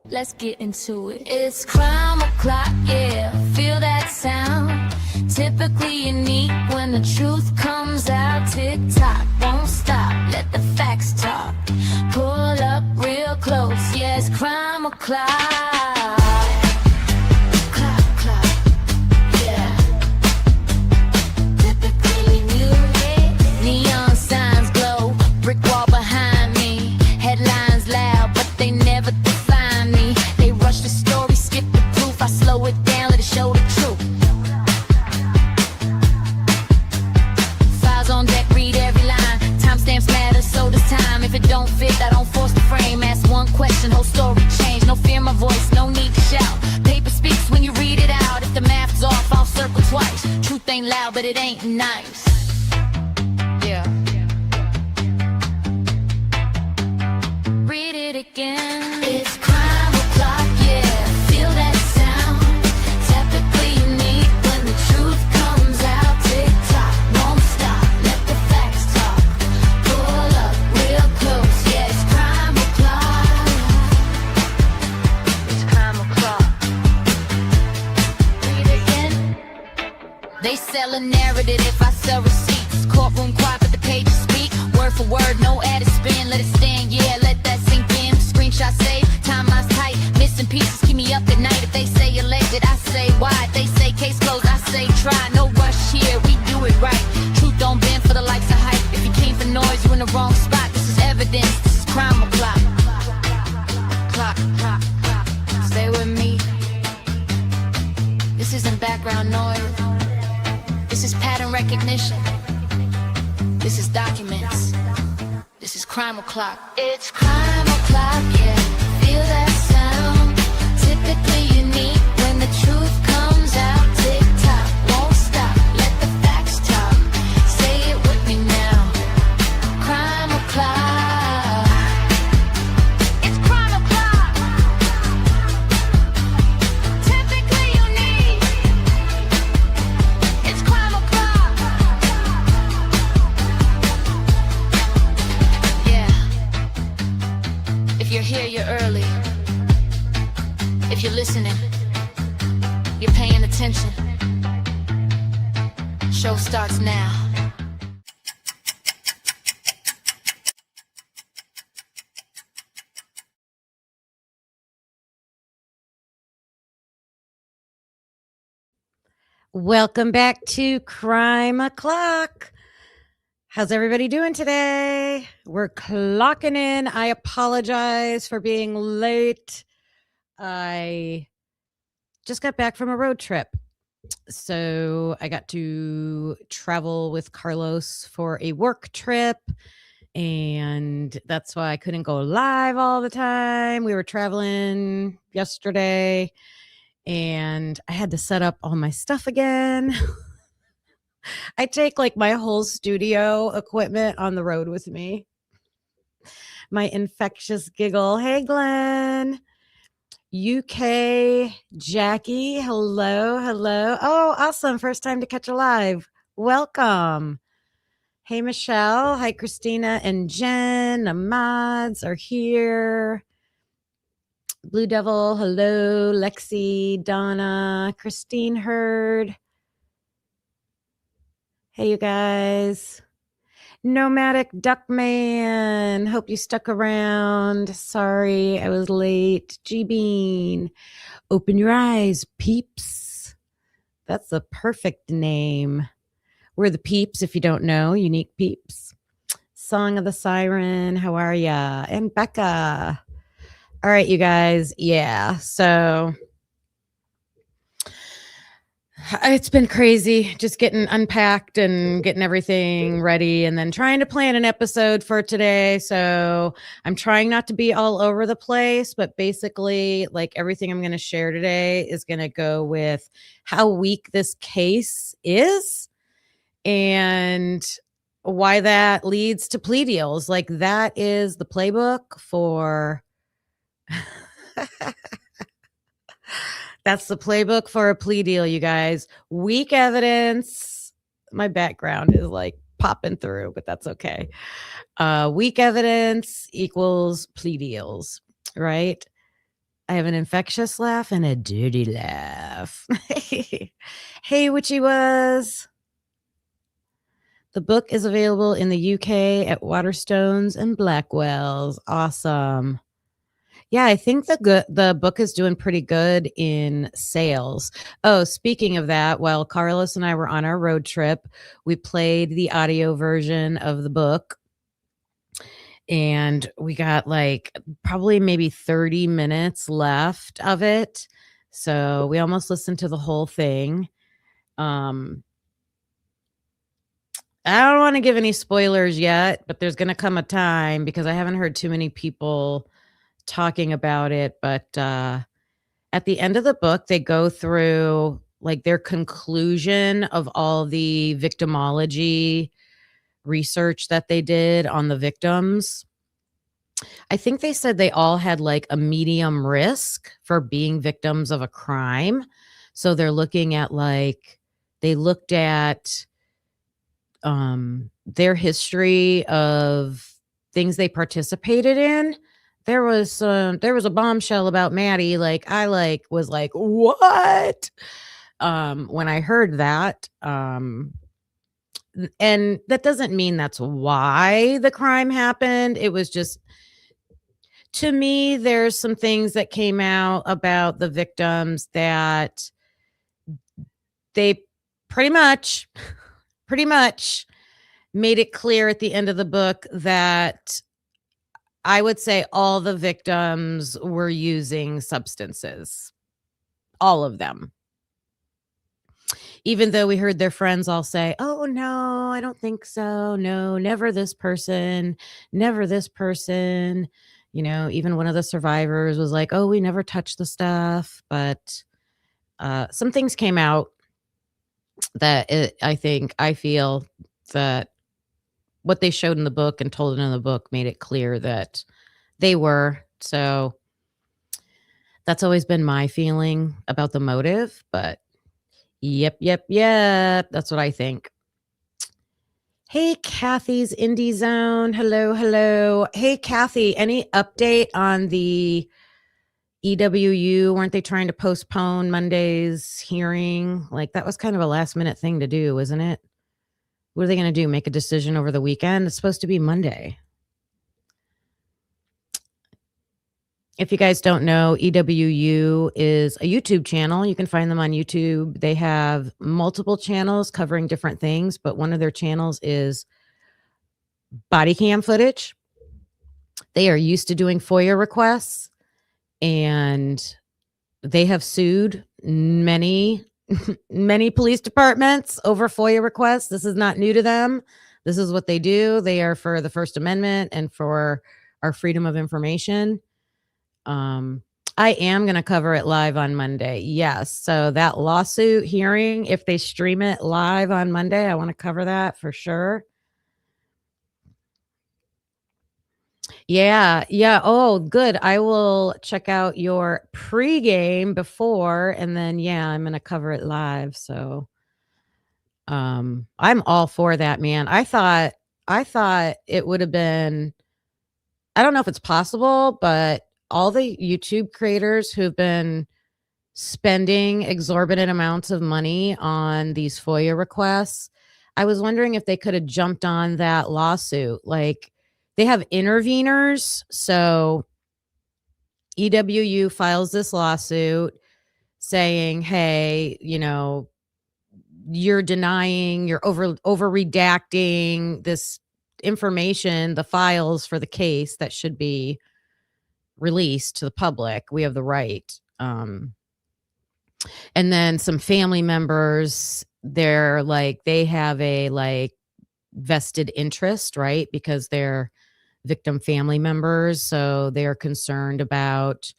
Let's get into it. It's crime o'clock, yeah, feel that sound. Typically unique when the truth comes out. Tick-tock, won't stop, let the facts talk. Pull up real close, yeah, it's crime o'clock. Clock, clock, yeah. Typically new, neon signs glow, brick wall behind me. Headlines loud, but they never define me. They rush the story, skip the proof. I slow it down, let it show the truth. Files on deck, read every line. Timestamps matter, so does time. If it don't fit, I don't force the frame. Ask one question, whole story change. No fear my voice, no need to shout. Paper speaks when you read it out. If the math's off, I'll circle twice. Truth ain't loud, but it ain't nice. Yeah. Read it again. It's crime o'clock, yeah. Feel that sound. Typically unique when the truth comes out. Tick-tock, won't stop. Let the facts talk. Pull up real close, yeah. It's crime o'clock. It's crime o'clock. Read it again. They sell a narrative if I sell receipts. Courtroom quiet, but the pages speak. Word for word, no added spin. Let it stand, yeah, let that sink in. Screenshot save, timeline's tight. Missing pieces keep me up at night. If they say alleged, I say why. If they say case closed, I say try. No rush here, we do it right. Truth don't bend for the likes of hype. If you came for noise, you're in the wrong spot. This is evidence, this is crime o'clock. Clock, clock, clock. Stay with me. This isn't background noise. This is pattern recognition. This is documents. This is crime o'clock. It's crime o'clock, yeah. Feel that sound. Typically unique when the truth comes out. Tick-tock, won't stop. Let the facts talk. Say it with me now. Crime o'clock. It's crime o'clock. Typically unique. It's crime o'clock. Yeah. If you're here, you're early. If you're listening, you're paying attention. Show starts now. Welcome back to Crime O'Clock. How's everybody doing today? We're clocking in. I apologize for being late. I just got back from a road trip. So I got to travel with Carlos for a work trip. And that's why I couldn't go live all the time. We were traveling yesterday. And I had to set up all my stuff again. I take like my whole studio equipment on the road with me. My infectious giggle. Hey, Glenn. UK Jackie. Hello. Hello. Oh, awesome. First time to catch a live. Welcome. Hey, Michelle. Hi, Christina and Jen. The mods are here. Blue Devil, hello. Lexi, Donna, Christine Hurd. Hey, you guys. Nomadic Duckman. Hope you stuck around. Sorry, I was late. G-Bean. Open your eyes, peeps. That's the perfect name. We're the peeps, if you don't know. Unique peeps. Song of the Siren. How are ya? And Becca. All right, you guys. Yeah, so it's been crazy just getting unpacked and getting everything ready and then trying to plan an episode for today. So I'm trying not to be all over the place, but basically like everything I'm going to share today is going to go with how weak this case is and why that leads to plea deals. Like that is the playbook for... That's the playbook for a plea deal, you guys. Weak evidence. My background is like popping through, but that's okay. Weak evidence equals plea deals, right? I have an infectious laugh and a dirty laugh. Hey, Witchy Was. The book is available in the UK at Waterstones and Blackwell's. Awesome. Yeah, I think the book is doing pretty good in sales. Oh, speaking of that, while Carlos and I were on our road trip, we played the audio version of the book, and we got like probably maybe 30 minutes left of it. So we almost listened to the whole thing. I don't want to give any spoilers yet, but there's going to come a time, because I haven't heard too many people talking about it. But at the end of the book, they go through like their conclusion of all the victimology research that they did on the victims. I think they said they all had like a medium risk for being victims of a crime. So they're looking at like, they looked at their history of things they participated in. There was a bombshell about Maddie. Like I was like, what? When I heard that, and that doesn't mean that's why the crime happened. It was just, to me, there's some things that came out about the victims that they pretty much made it clear at the end of the book that I would say all the victims were using substances. All of them. Even though we heard their friends all say, oh, no, I don't think so. No, never this person, never this person. You know, even one of the survivors was like, oh, we never touched the stuff. But some things came out that I feel that what they showed in the book and told in the book made it clear that they were. So that's always been my feeling about the motive, but yep. That's what I think. Hey, Kathy's Indie Zone. Hello. Hey, Kathy, any update on the EWU? Weren't they trying to postpone Monday's hearing? Like that was kind of a last minute thing to do, isn't it? What are they going to do? Make a decision over the weekend? It's supposed to be Monday. If you guys don't know, EWU is a YouTube channel. You can find them on YouTube. They have multiple channels covering different things, but one of their channels is body cam footage. They are used to doing FOIA requests, and they have sued many police departments over FOIA requests. This is not new to them. This is what they do. They are for the First Amendment and for our freedom of information. I am going to cover it live on Monday. Yes. So that lawsuit hearing, if they stream it live on Monday, I want to cover that for sure. Yeah. Oh, good. I will check out your pregame before, and then I'm going to cover it live. So I'm all for that, man. I thought it would have been, I don't know if it's possible, but all the YouTube creators who've been spending exorbitant amounts of money on these FOIA requests, I was wondering if they could have jumped on that lawsuit. Like they have interveners. So EWU files this lawsuit saying, hey, you're denying, you're over redacting this information, the files for the case that should be released to the public. We have the right. And then some family members, they're like, they have a like vested interest, right? Because they're victim family members. So they're concerned about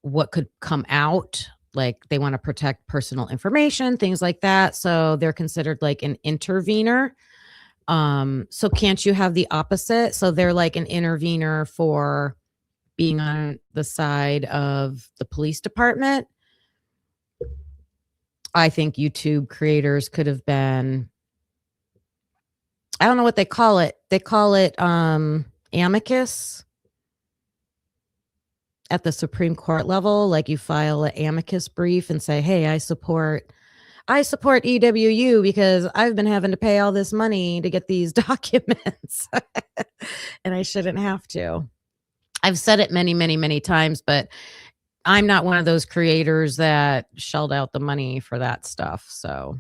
what could come out. Like they want to protect personal information, things like that. So they're considered like an intervener. So can't you have the opposite? So they're like an intervener for being on the side of the police department. I think YouTube creators could have been, I don't know what they call it. They call it amicus. at the Supreme Court level, like you file an amicus brief and say, hey, I support EWU because I've been having to pay all this money to get these documents and I shouldn't have to. I've said it many, many, many times, but I'm not one of those creators that shelled out the money for that stuff. So,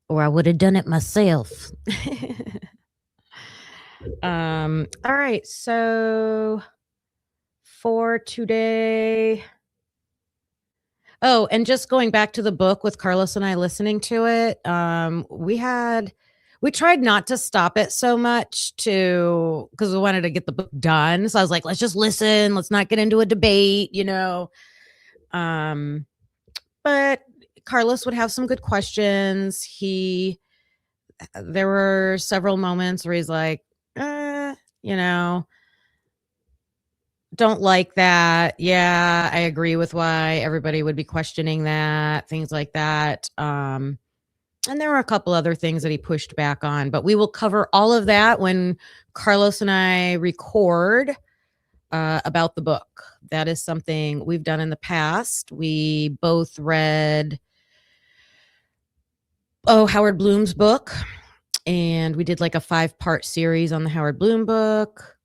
or I would have done it myself. All right. So for today, oh, and just going back to the book with Carlos and I listening to it, we tried not to stop it so much because we wanted to get the book done. So I was like, let's just listen. Let's not get into a debate, But Carlos would have some good questions. There were several moments where he's like, don't like that. Yeah, I agree with why everybody would be questioning that, things like that. And there were a couple other things that he pushed back on, but we will cover all of that when Carlos and I record about the book. That is something we've done in the past. We both read Howard Bloom's book, and we did like a 5-part series on the Howard Bloom book.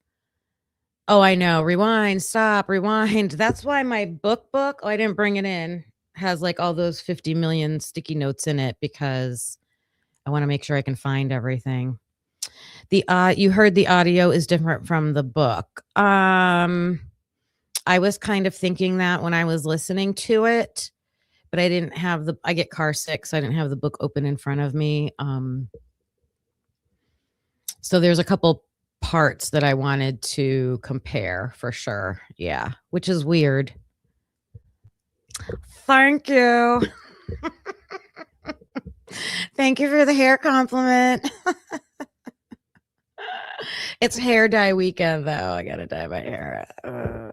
Oh, I know. Rewind, stop, rewind. That's why my book, I didn't bring it in, has like all those 50 million sticky notes in it because I want to make sure I can find everything. You heard the audio is different from the book. I was kind of thinking that when I was listening to it, but I didn't have I get car sick, so I didn't have the book open in front of me. So there's a couple parts that I wanted to compare for sure. Yeah, which is weird. Thank you. Thank you for the hair compliment. It's hair dye weekend, though. I got to dye my hair.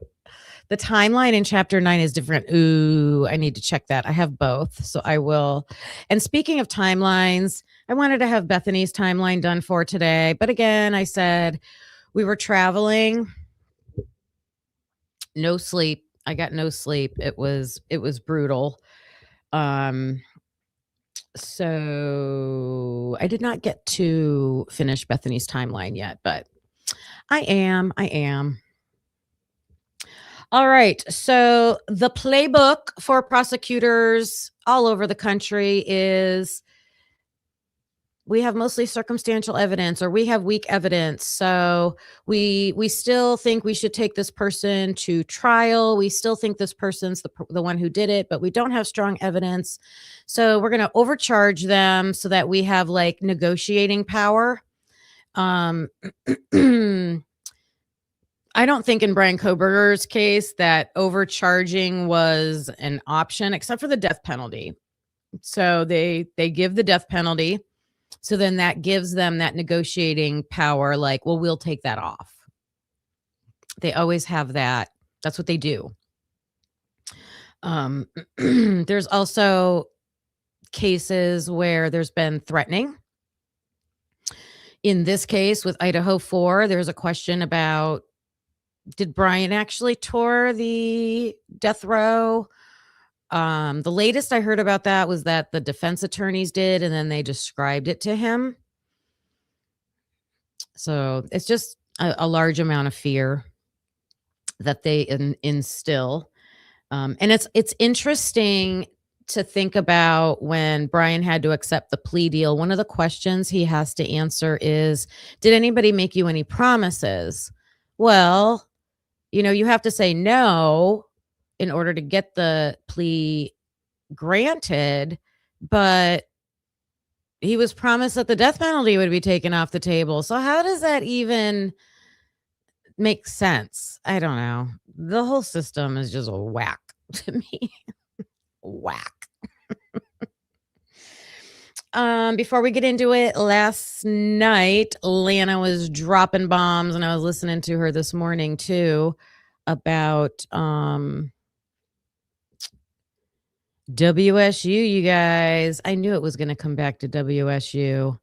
The timeline in chapter 9 is different. Ooh, I need to check that. I have both, so I will. And speaking of timelines, I wanted to have Bethany's timeline done for today. But again, I said we were traveling. No sleep. I got no sleep. It was brutal. So I did not get to finish Bethany's timeline yet, but I am. All right. So the playbook for prosecutors all over the country is we have mostly circumstantial evidence or we have weak evidence. So we still think we should take this person to trial. We still think this person's the one who did it, but we don't have strong evidence. So we're going to overcharge them so that we have like negotiating power. I don't think in Brian Kohberger's case that overcharging was an option except for the death penalty. So they give the death penalty. So then that gives them that negotiating power, like, well, we'll take that off. They always have that. That's what they do. There's also cases where there's been threatening. In this case with Idaho 4, there's a question about, did Brian actually tour the death row? The latest I heard about that was that the defense attorneys did, and then they described it to him. So it's just a large amount of fear that they instill. And it's interesting to think about when Brian had to accept the plea deal. One of the questions he has to answer is, did anybody make you any promises? Well, you have to say no in order to get the plea granted, but he was promised that the death penalty would be taken off the table. So how does that even make sense? I don't know. The whole system is just a whack to me. Whack. Before we get into it, last night, Lana was dropping bombs, and I was listening to her this morning too about WSU, you guys. I knew it was going to come back to WSU.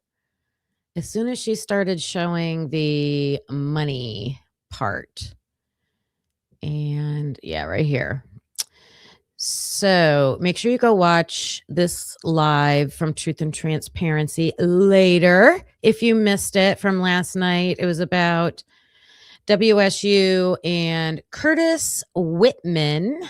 As soon as she started showing the money part, And yeah, right here. So make sure you go watch this live from Truth and Transparency later. If you missed it from last night, it was about WSU and Curtis Whitman.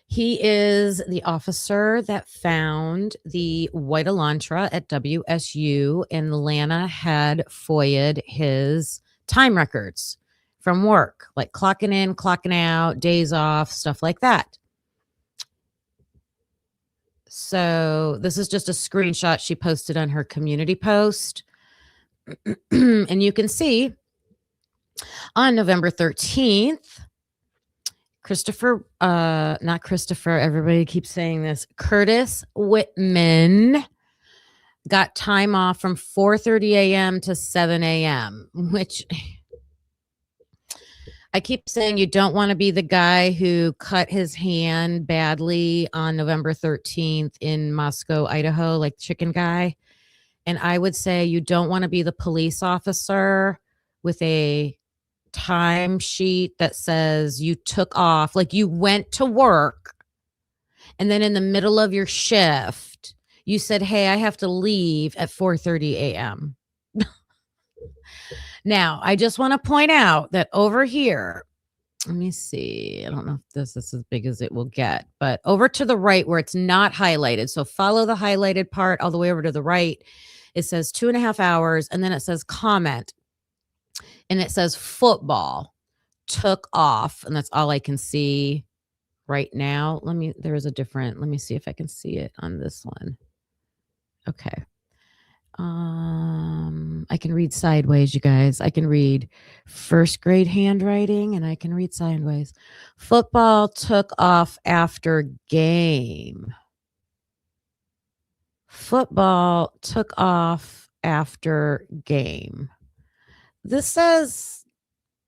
He is the officer that found the white Elantra at WSU, and Lana had FOIA'd his time records from work, like clocking in, clocking out, days off, stuff like that. So this is just a screenshot she posted on her community post. And you can see on November 13th, not Christopher, everybody keeps saying this, Curtis Whitman got time off from 4:30 a.m. to 7 a.m., which I keep saying you don't want to be the guy who cut his hand badly on November 13th in Moscow, Idaho, like chicken guy. And I would say you don't want to be the police officer with a time sheet that says you took off, like you went to work and then in the middle of your shift, you said, hey, I have to leave at 4:30 a.m. Now, I just want to point out that over here, let me see. I don't know if this is as big as it will get, but over to the right where it's not highlighted. So follow the highlighted part all the way over to the right. It says 2.5 hours, and then it says comment, and it says football took off, and that's all I can see right now. let me see if I can see it on this one. Okay. I can read sideways, you guys. I can read first grade handwriting and I can read sideways. Football took off after game. Football took off after game. This says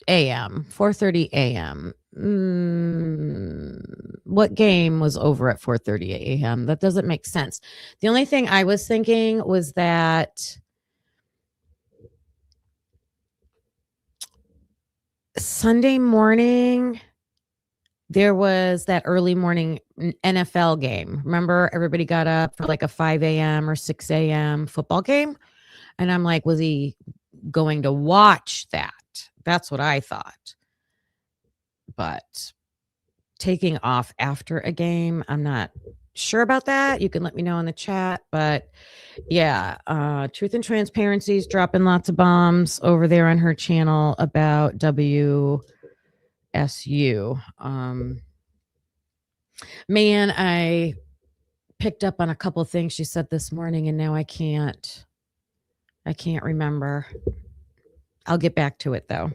a.m., 4:30 a.m. What game was over at 4:30 a.m.? That doesn't make sense. The only thing I was thinking was that Sunday morning, there was that early morning NFL game. Remember, everybody got up for like a 5 a.m. or 6 a.m. football game? And I'm like, was he going to watch that? That's what I thought. But taking off after a game, I'm not sure about that. You can let me know in the chat. But yeah, Truth and Transparency is dropping lots of bombs over there on her channel about WSU. Man, I picked up on a couple things she said this morning, and now I can't remember. I'll get back to it though.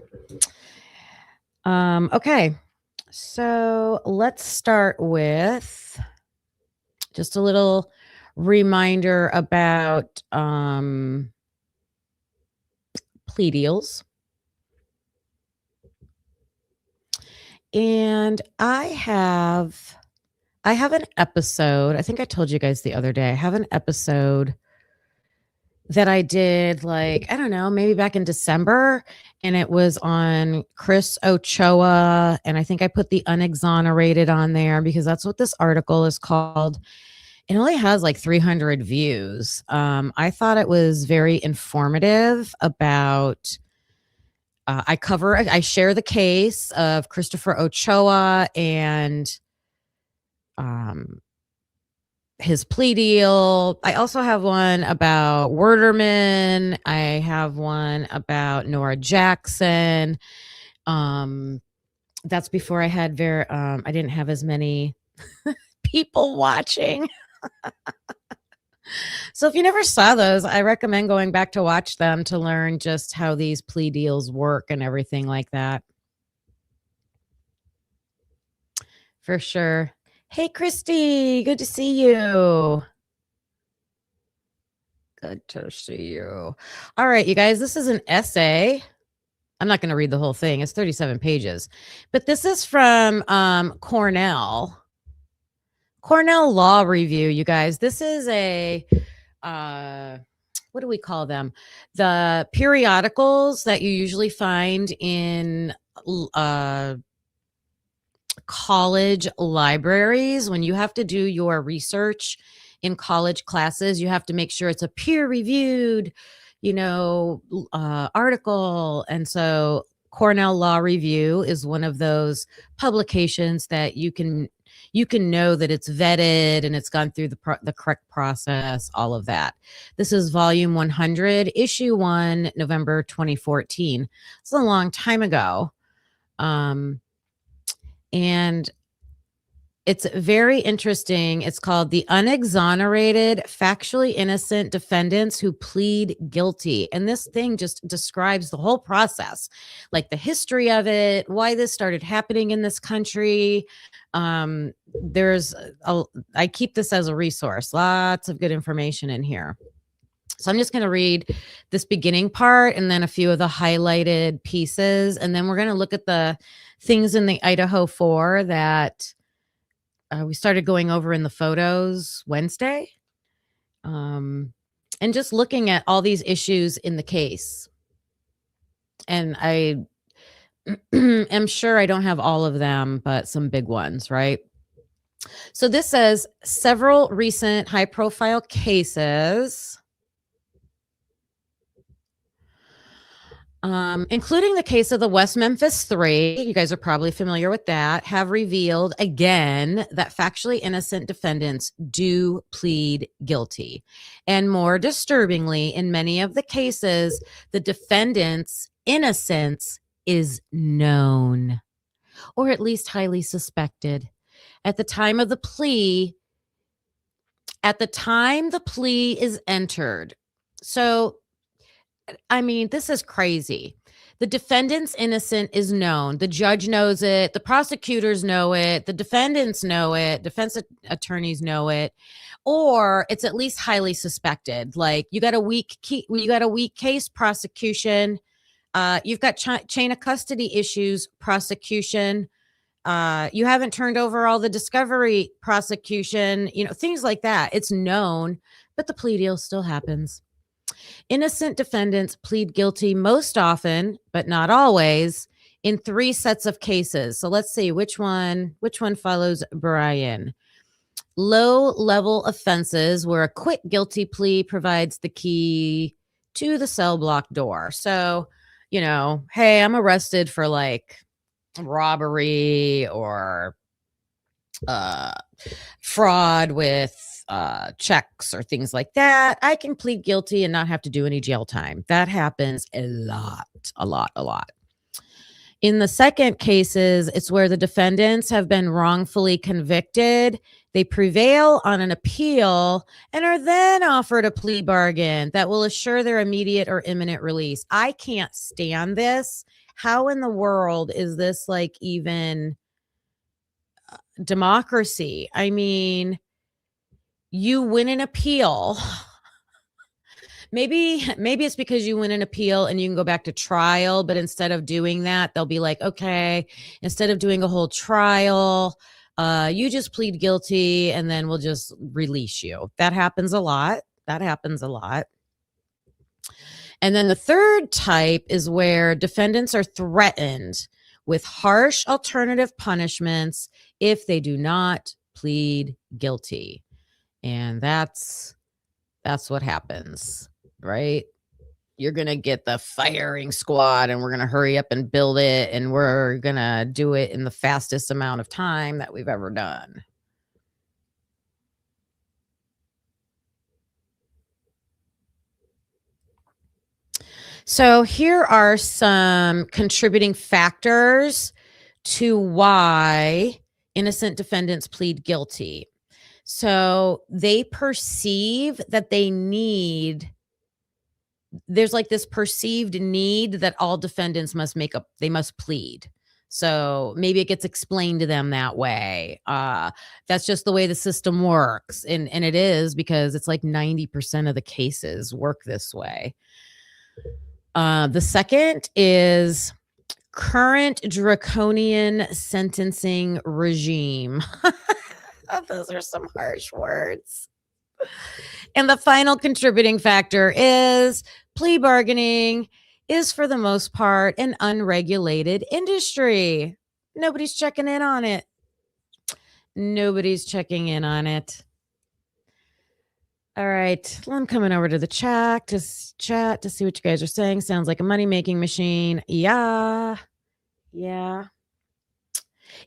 Okay. So let's start with just a little reminder about plea deals. And I have an episode. I think I told you guys the other day. I have an episode that I did, like, I don't know, maybe back in December, and it was on Chris Ochoa, and I think I put the unexonerated on there because that's what this article is called. It only has like 300 views. I thought it was very informative about I share the case of Christopher Ochoa and his plea deal. I also have one about Werderman. I have one about Nora Jackson. That's before I had I didn't have as many people watching. So if you never saw those, I recommend going back to watch them to learn just how these plea deals work and everything like that. For sure. Hey, Christy, good to see you. Good to see you. All right, you guys, this is an essay. I'm not going to read the whole thing. It's 37 pages. But this is from Cornell Law Review, you guys. This is a, what what do we call them? The periodicals that you usually find in college libraries. When you have to do your research in college classes, you have to make sure it's a peer-reviewed, article. And so Cornell Law Review is one of those publications that you can know that it's vetted and it's gone through the correct process, all of that. This is volume 100, issue 1, November 2014. It's a long time ago. And it's very interesting. It's called The Unexonerated Factually Innocent Defendants Who Plead Guilty. And this thing just describes the whole process, like the history of it, why this started happening in this country. I keep this as a resource, lots of good information in here. So I'm just going to read this beginning part and then a few of the highlighted pieces. And then we're going to look at the things in the Idaho 4 that we started going over in the photos Wednesday. And just looking at all these issues in the case. And I am sure I don't have all of them, but some big ones, right? So this says several recent high-profile cases, including the case of the West Memphis 3, you guys are probably familiar with that, have revealed again that factually innocent defendants do plead guilty. And more disturbingly, in many of the cases, the defendant's innocence is known, or at least highly suspected. At the time the plea is entered. So I mean, this is crazy. The defendant's innocent is known. The judge knows it. The prosecutors know it. The defendants know it. Defense attorneys know it. Or it's at least highly suspected. Like you got a weak case, prosecution. You've got chain of custody issues, prosecution. You haven't turned over all the discovery, prosecution. Things like that. It's known, but the plea deal still happens. Innocent defendants plead guilty most often, but not always, in 3 sets of cases. So let's see which one follows Brian. Low-level offenses where a quick guilty plea provides the key to the cell block door. So, hey, I'm arrested for like robbery or fraud with checks or things like that. I can plead guilty and not have to do any jail time. That happens a lot. In the second cases, it's where the defendants have been wrongfully convicted. They prevail on an appeal and are then offered a plea bargain that will assure their immediate or imminent release. I can't stand this. How in the world is this like even democracy? I mean, you win an appeal. Maybe it's because you win an appeal and you can go back to trial, but instead of doing that, they'll be like, okay, instead of doing a whole trial, you just plead guilty and then we'll just release you. That happens a lot. And then the third type is where defendants are threatened with harsh alternative punishments if they do not plead guilty. And that's what happens, right? You're going to get the firing squad and we're going to hurry up and build it and we're going to do it in the fastest amount of time that we've ever done. So here are some contributing factors to why innocent defendants plead guilty. So they perceive that there's like this perceived need that all defendants must they must plead. So maybe it gets explained to them that way. That's just the way the system works. And it is, because it's like 90% of the cases work this way. The second is current draconian sentencing regime. Those are some harsh words. And the final contributing factor is plea bargaining is, for the most part, an unregulated industry. Nobody's checking in on it. Nobody's checking in on it. All right. I'm coming over to the chat to see what you guys are saying. Sounds like a money-making machine. Yeah. Yeah.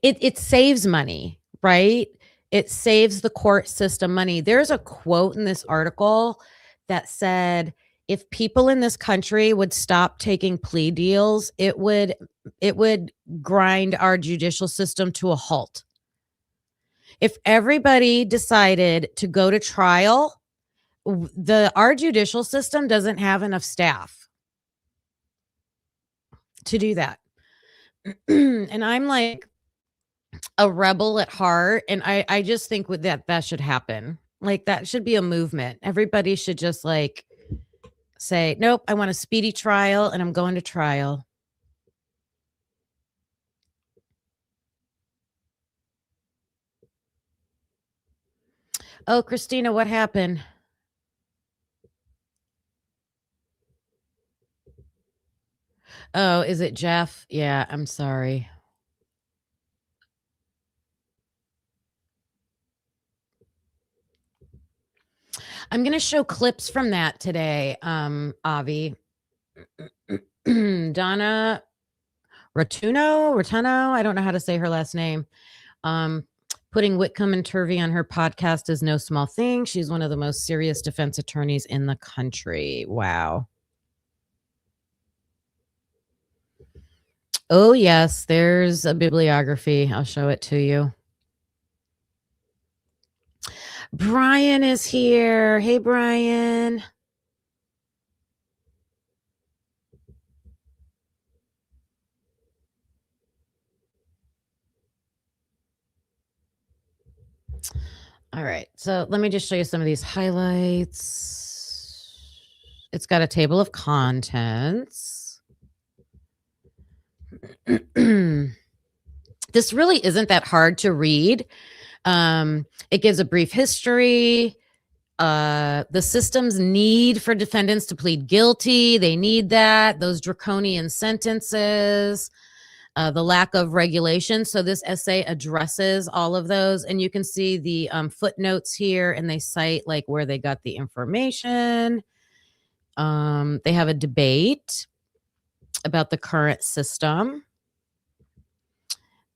It saves money, right? It saves the court system money. There's a quote in this article that said, if people in this country would stop taking plea deals, it would grind our judicial system to a halt. If everybody decided to go to trial, our judicial system doesn't have enough staff to do that. And I'm like a rebel at heart, and I just think with that should happen. Like, that should be a movement. Everybody should just like say, nope, I want a speedy trial and I'm going to trial. Oh, Christina, what happened? Oh, is it Jeff? Yeah, I'm sorry. I'm going to show clips from that today, Avi. Donna Rotuno, I don't know how to say her last name. Putting Whitcomb and Turvey on her podcast is no small thing. She's one of the most serious defense attorneys in the country. Wow. Oh, yes, there's a bibliography. I'll show it to you. Brian is here. Hey, Brian. All right. So let me just show you some of these highlights. It's got a table of contents. This really isn't that hard to read. It gives a brief history. The system's need for defendants to plead guilty. They need that. Those draconian sentences. The lack of regulation. So this essay addresses all of those. And you can see the footnotes here, and they cite like where they got the information. They have a debate about the current system.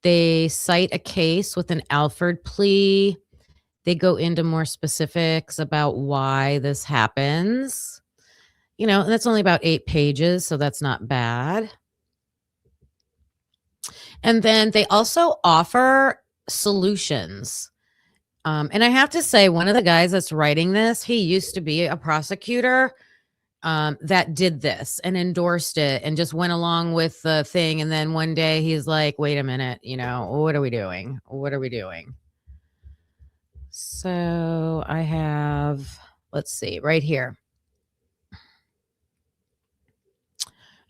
They cite a case with an Alford plea. They go into more specifics about why this happens. You know, and that's only about 8 pages, so that's not bad. And then they also offer solutions. And I have to say, one of the guys that's writing this, he used to be a prosecutor that did this and endorsed it and just went along with the thing. And then one day he's like, wait a minute, you know, what are we doing? What are we doing? So I have, let's see, right here.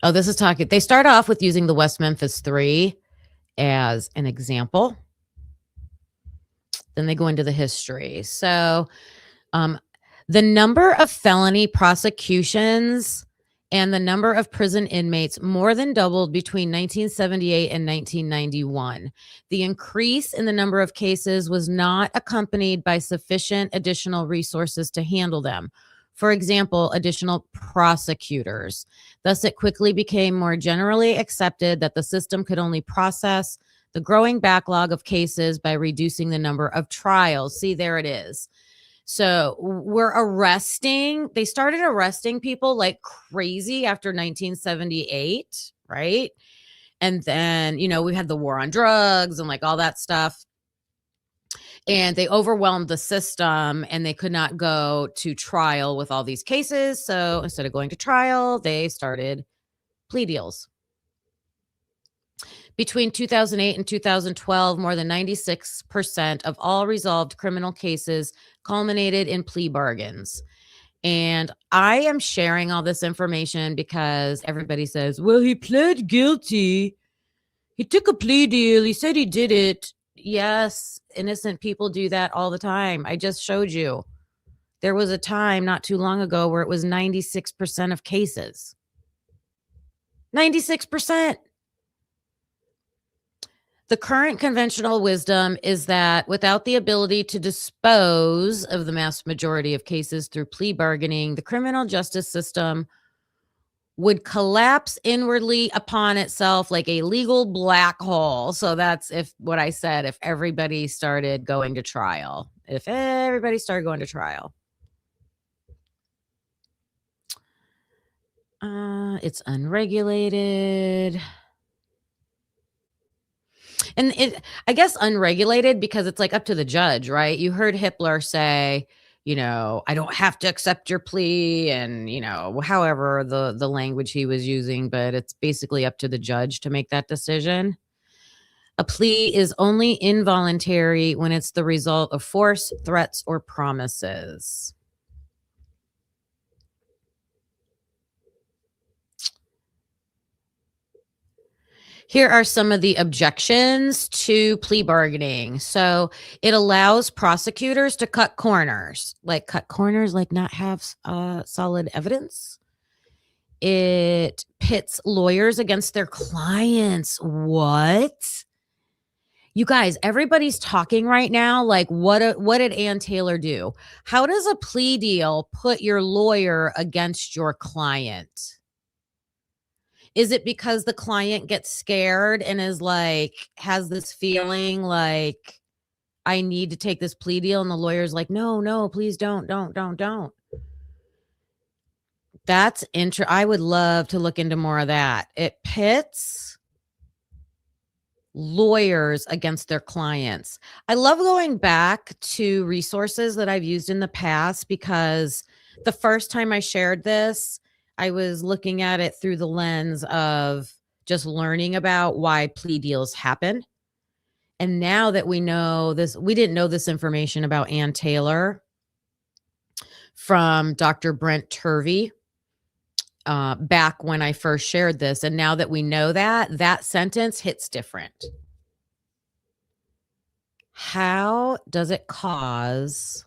Oh, this is talking. They start off with using the West Memphis 3 as an example. Then they go into the history. So the number of felony prosecutions and the number of prison inmates more than doubled between 1978 and 1991. The increase in the number of cases was not accompanied by sufficient additional resources to handle them. For example, additional prosecutors. Thus, it quickly became more generally accepted that the system could only process the growing backlog of cases by reducing the number of trials. See, there it is. So they started arresting people like crazy after 1978, right? And then, you know, we had the war on drugs and like all that stuff. And they overwhelmed the system and they could not go to trial with all these cases. So instead of going to trial, they started plea deals. Between 2008 and 2012, more than 96% of all resolved criminal cases culminated in plea bargains. And I am sharing all this information because everybody says, well, he pled guilty. He took a plea deal. He said he did it. Yes, innocent people do that all the time. I just showed you. There was a time not too long ago where it was 96% of cases. 96%. The current conventional wisdom is that without the ability to dispose of the mass majority of cases through plea bargaining, the criminal justice system would collapse inwardly upon itself like a legal black hole. So that's what I said, if everybody started going to trial. If everybody started going to trial. It's unregulated. And I guess unregulated because it's like up to the judge, right? You heard Hitler say, I don't have to accept your plea, and however the language he was using, but it's basically up to the judge to make that decision. A plea is only involuntary when it's the result of force, threats, or promises. Here are some of the objections to plea bargaining. So it allows prosecutors to cut corners, like not have solid evidence. It pits lawyers against their clients. What? You guys, everybody's talking right now like, what did Ann Taylor do? How does a plea deal put your lawyer against your client? Is it because the client gets scared and is like, has this feeling like, I need to take this plea deal, and the lawyer's like, no, please don't. That's I would love to look into more of that. It pits lawyers against their clients. I love going back to resources that I've used in the past, because the first time I shared this, I was looking at it through the lens of just learning about why plea deals happen. And now that we know this, we didn't know this information about Ann Taylor from Dr. Brent Turvey back when I first shared this. And now that we know that sentence hits different. How does it cause...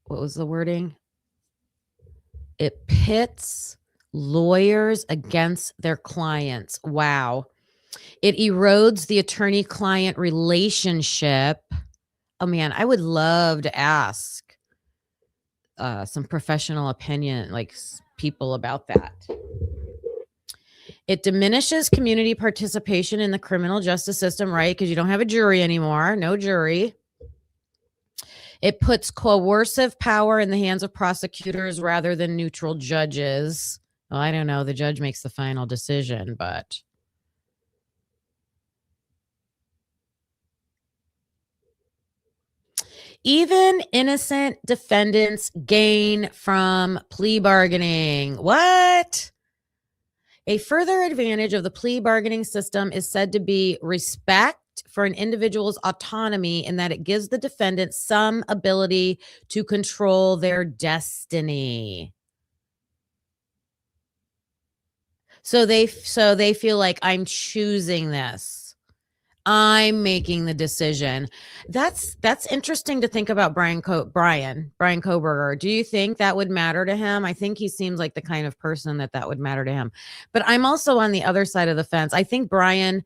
What was the wording? It pits lawyers against their clients. Wow. It erodes the attorney-client relationship. Oh, man, I would love to ask some professional opinion, like people about that. It diminishes community participation in the criminal justice system, right? Because you don't have a jury anymore. No jury. It puts coercive power in the hands of prosecutors rather than neutral judges. Well, I don't know. The judge makes the final decision, but... Even innocent defendants gain from plea bargaining. What? A further advantage of the plea bargaining system is said to be respect for an individual's autonomy, in that it gives the defendant some ability to control their destiny. So they feel like, I'm choosing this. I'm making the decision. That's interesting to think about. Brian Koberger. Do you think that would matter to him? I think he seems like the kind of person that would matter to him. But I'm also on the other side of the fence. I think Brian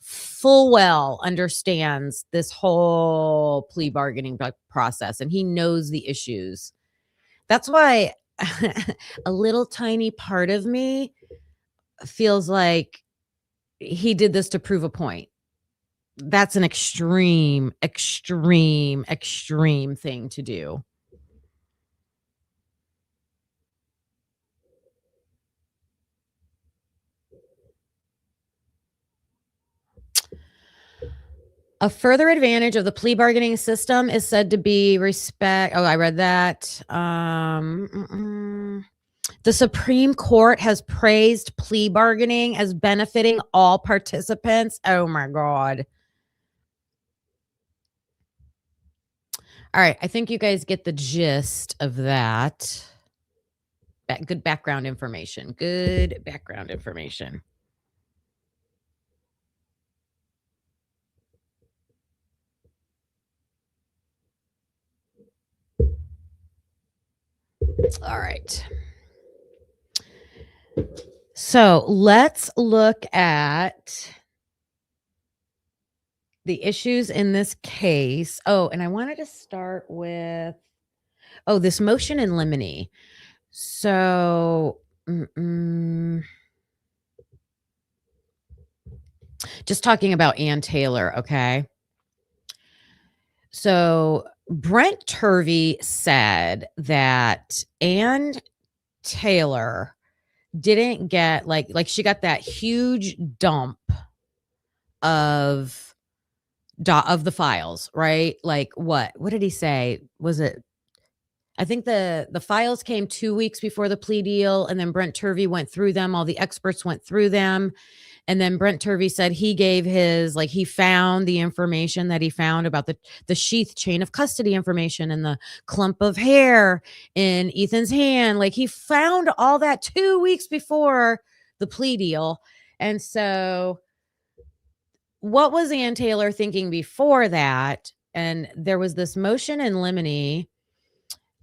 full well understands this whole plea bargaining process, and he knows the issues. That's why a little tiny part of me feels like he did this to prove a point. That's an extreme thing to do. A further advantage of the plea bargaining system is said to be respect. Oh, I read that. The Supreme Court has praised plea bargaining as benefiting all participants. Oh my God. All right. I think you guys get the gist of that. Good background information. All right. So let's look at the issues in this case. Oh, and I wanted to start with this motion in limine. So, just talking about Ann Taylor, okay? So, Brent Turvey said that Ann Taylor didn't get like she got that huge dump of the files, right? Like what did he say? Was it I think the files came 2 weeks before the plea deal, and then Brent Turvey went through them, all the experts went through them, and then Brent Turvey said he gave his he found the information that he found about the sheath chain of custody information and the clump of hair in Ethan's hand. Like he found all that 2 weeks before the plea deal. And so what was Ann Taylor thinking before that? And there was this motion in limine.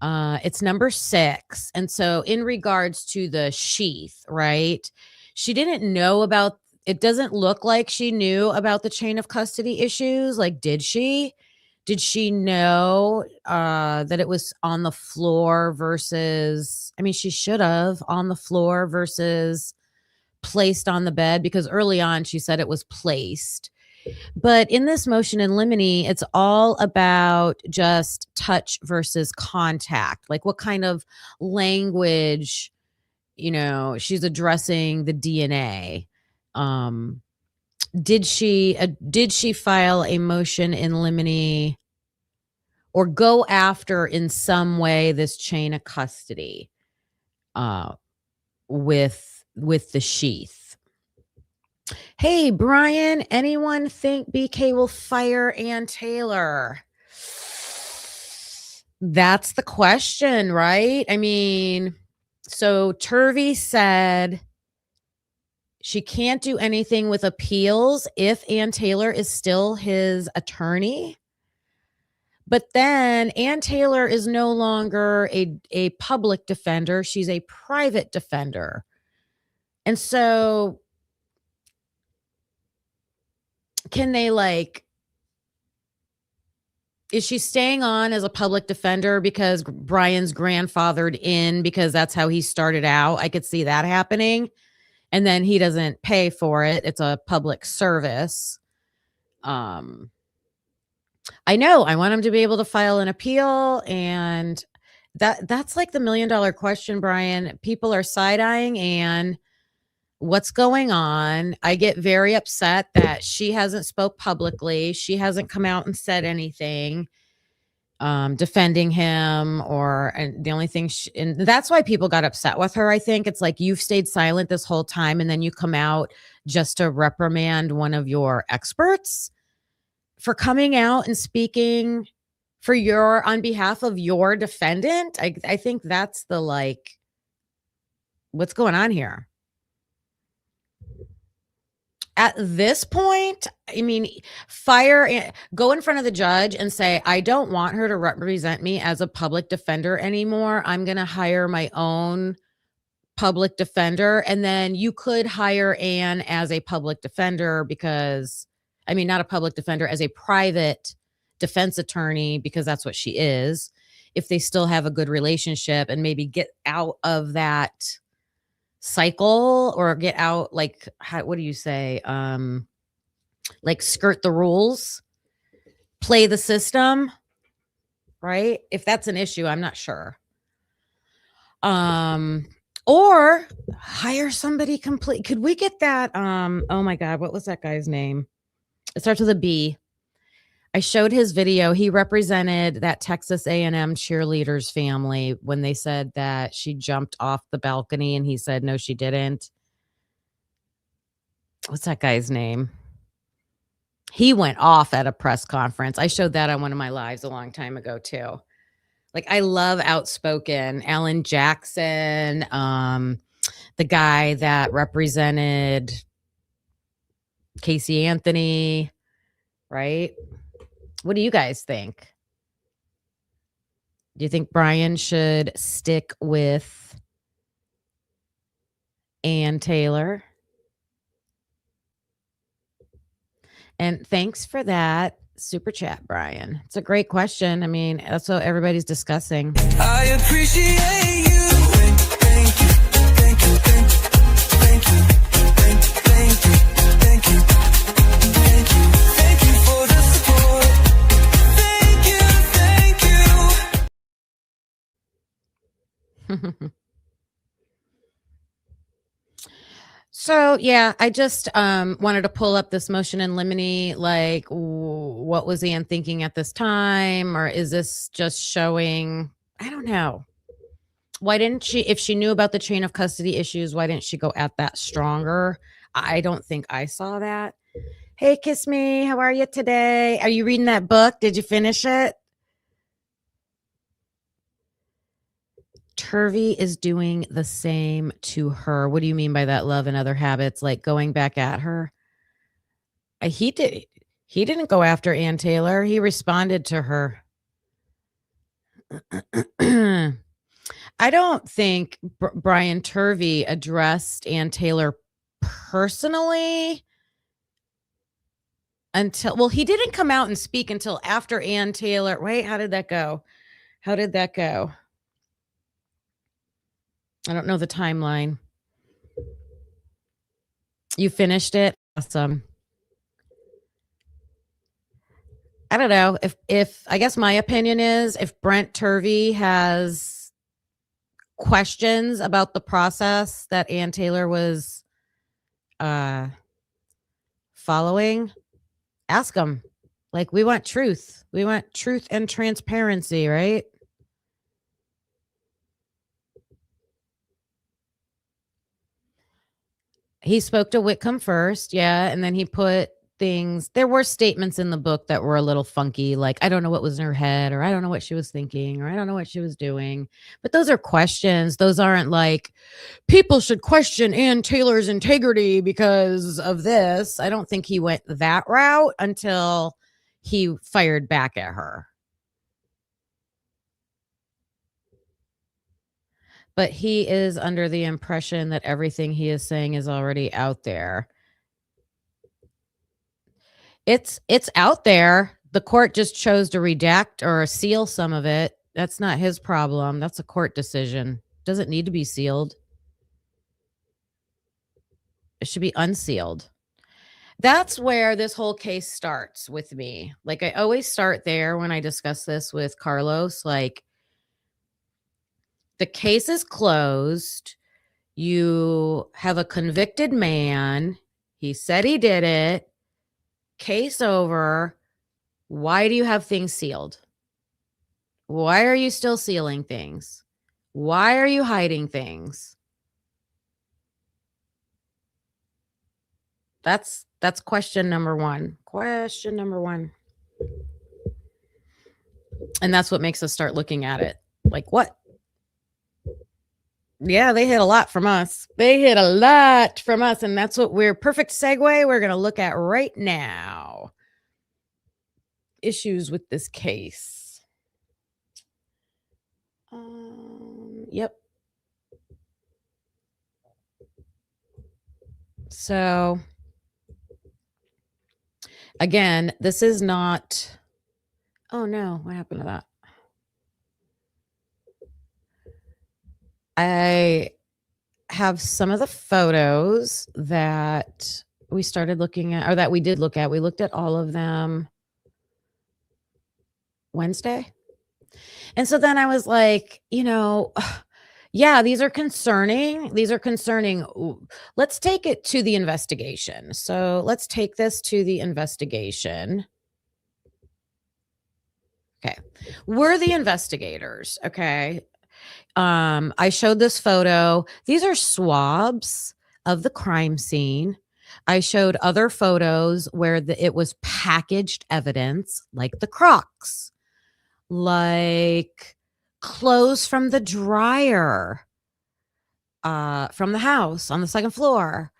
It's number 6. And so in regards to the sheath, right? She didn't know about it. Doesn't look like she knew about the chain of custody issues. Like, did she? Did she know that it was on the floor versus, I mean, she should have on the floor versus placed on the bed, because early on she said it was placed. But in this motion in limine, it's all about just touch versus contact. Like what kind of language, she's addressing the DNA. Did she file a motion in limine or go after in some way this chain of custody with the sheath? Hey, Brian, anyone think BK will fire Ann Taylor? That's the question, right? I mean, so Turvey said she can't do anything with appeals if Ann Taylor is still his attorney. But then Ann Taylor is no longer a public defender. She's a private defender. And so can they is she staying on as a public defender because Brian's grandfathered in because that's how he started out? I could see that happening. And then he doesn't pay for it. It's a public service. I know I want him to be able to file an appeal, and that's like the $1 million question, Brian. People are side-eyeing Ann. What's going on? I get very upset that she hasn't spoke publicly. She hasn't come out and said anything defending him, and the only thing and that's why people got upset with her. I think it's like, you've stayed silent this whole time and then you come out just to reprimand one of your experts for coming out and speaking on behalf of your defendant. I think that's the what's going on here. At this point, I mean, go in front of the judge and say, I don't want her to represent me as a public defender anymore. I'm going to hire my own public defender. And then you could hire Ann as a public defender not a public defender, as a private defense attorney, because that's what she is, if they still have a good relationship, and maybe get out of that cycle, or get out, what do you say? Skirt the rules, play the system, right? If that's an issue, I'm not sure. Or hire somebody complete. Could we get that? Oh my God, what was that guy's name? It starts with a B. I showed his video. He represented that Texas A&M cheerleaders family when they said that she jumped off the balcony, and he said, no, she didn't. What's that guy's name? He went off at a press conference. I showed that on one of my lives a long time ago too. I love outspoken Alan Jackson, the guy that represented Casey Anthony, right? What do you guys think? Do you think Brian should stick with Ann Taylor? And thanks for that super chat, Brian. It's a great question. I mean, that's what everybody's discussing. I appreciate you. Thank you. Thank you. Thank you. Thank you. Thank you. Thank you. Thank you. Thank you for the support. Thank you. Thank you. So yeah, I just wanted to pull up this motion in limine. Like, what was Ann thinking at this time, or is this just showing? I don't know. Why didn't she, if she knew about the chain of custody issues, why didn't she go at that stronger? I don't think I saw that. Hey, Kiss Me, how are you today? Are you reading that book? Did you finish it? Turvey is doing the same to her. What do you mean by that? Love and other habits, like going back at her? He didn't go after Ann Taylor. He responded to her. I don't think Brian Turvey addressed Ann Taylor personally until, well, he didn't come out and speak until after Ann Taylor. Wait, how did that go? I don't know the timeline. You finished it? Awesome. I don't know. If I guess my opinion is, if Brent Turvey has questions about the process that Ann Taylor was following, ask him. Like, we want truth. We want truth and transparency, right? He spoke to Whitcomb first, yeah, and then he put things. There were statements in the book that were a little funky, like, I don't know what was in her head, or I don't know what she was thinking, or I don't know what she was doing. But those are questions. Those aren't like, people should question Ann Taylor's integrity because of this. I don't think he went that route until he fired back at her. But he is under the impression that everything he is saying is already out there. It's out there. The court just chose to redact or seal some of it. That's not his problem. That's a court decision. Doesn't need to be sealed. It should be unsealed. That's where this whole case starts with me. Like, I always start there when I discuss this with Carlos. Like, the case is closed. You have a convicted man. He said he did it. Case over. Why do you have things sealed? Why are you still sealing things? Why are you hiding things? That's question number one. Question number one. And that's what makes us start looking at it. Like, what? Yeah, they hid a lot from us. And that's what perfect segue we're going to look at right now. Issues with this case. Yep. So, again, this is not. Oh no, what happened to that? I have some of the photos that we started looking at, or that we did look at. We looked at all of them Wednesday. And so then I was like, yeah, these are concerning. Let's take it to the investigation. So let's take this to the investigation. Okay. We're the investigators. Okay. I showed this photo. These are swabs of the crime scene. I showed other photos where it was packaged evidence, like the Crocs, like clothes from the dryer, from the house on the second floor.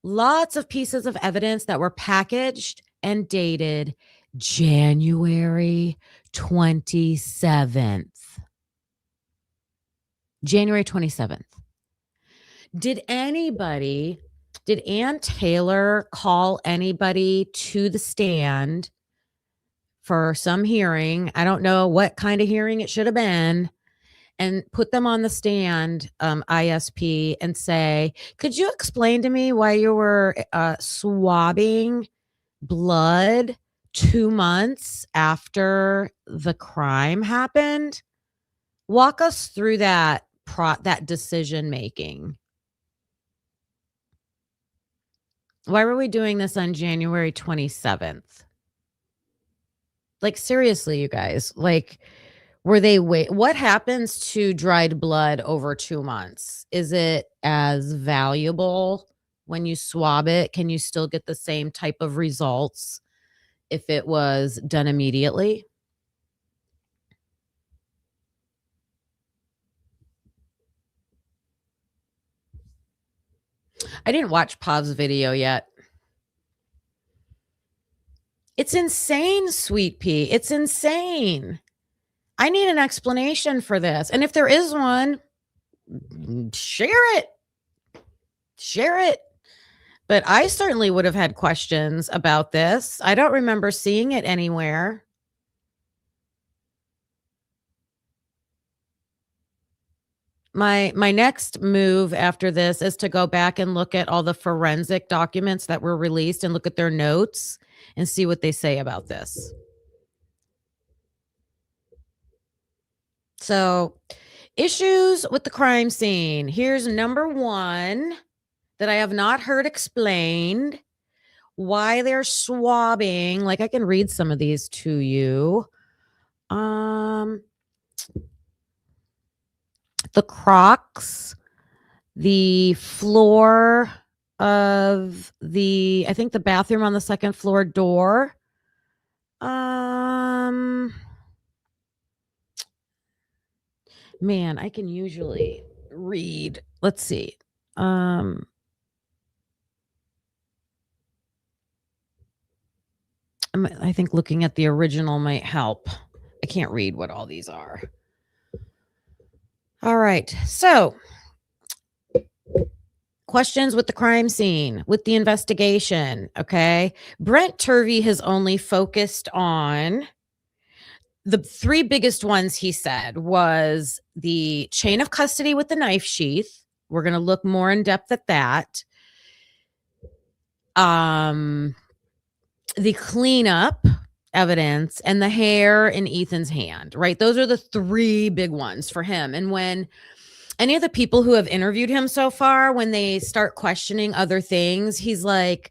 Lots of pieces of evidence that were packaged and dated January 27th. January 27th. Did Ann Taylor call anybody to the stand for some hearing? I don't know what kind of hearing it should have been, and put them on the stand, ISP, and say, could you explain to me why you were swabbing blood 2 months after the crime happened? Walk us through that decision making. Why were we doing this on January 27th? Like, seriously, you guys, like, what happens to dried blood over 2 months? Is it as valuable when you swab it? Can you still get the same type of results if it was done immediately? I didn't watch Pav's video yet. It's insane, Sweet Pea. It's insane. I need an explanation for this. And if there is one, share it. Share it. But I certainly would have had questions about this. I don't remember seeing it anywhere. My next move after this is to go back and look at all the forensic documents that were released and look at their notes and see what they say about this. So, issues with the crime scene. Here's number 1 that I have not heard explained. Why they're swabbing. Like, I can read some of these to you. The Crocs, the floor of I think the bathroom on the second floor door. Man, I can usually read. Let's see. I think looking at the original might help. I can't read what all these are. All right. So, questions with the crime scene, with the investigation. Okay. Brent Turvey has only focused on the 3 biggest ones. He said was the chain of custody with the knife sheath. We're going to look more in depth at that. The cleanup evidence and the hair in Ethan's hand, right? Those are the 3 big ones for him. And when any of the people who have interviewed him so far, when they start questioning other things, he's like,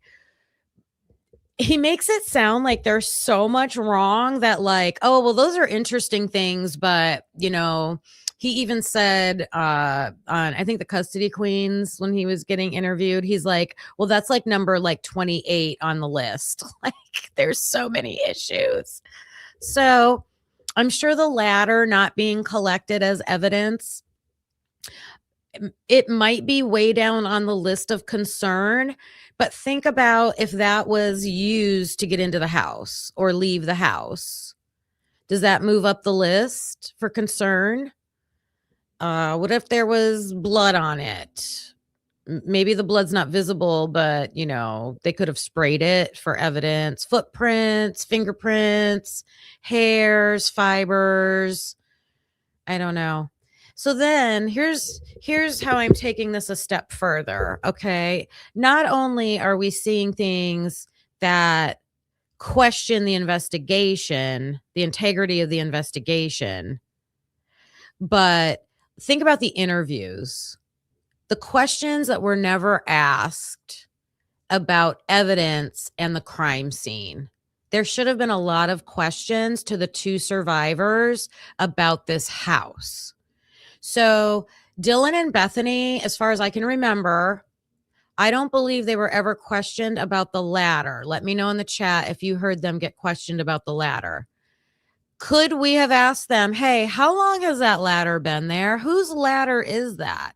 he makes it sound like there's so much wrong that, like, oh, well, those are interesting things. But, you know, he even said on, I think, the Custody Queens, when he was getting interviewed, he's like, well, that's like number 28 on the list. Like, there's so many issues. So I'm sure the latter not being collected as evidence, it might be way down on the list of concern. But think about if that was used to get into the house or leave the house. Does that move up the list for concern? What if there was blood on it? Maybe the blood's not visible, but, you know, they could have sprayed it for evidence. Footprints, fingerprints, hairs, fibers. I don't know. So then here's how I'm taking this a step further. Okay. Not only are we seeing things that question the investigation, the integrity of the investigation, but think about the interviews, the questions that were never asked about evidence and the crime scene. There should have been a lot of questions to the 2 survivors about this house. So Dylan and Bethany, as far as I can remember, I don't believe they were ever questioned about the ladder. Let me know in the chat if you heard them get questioned about the ladder. Could we have asked them, hey, how long has that ladder been there? Whose ladder is that?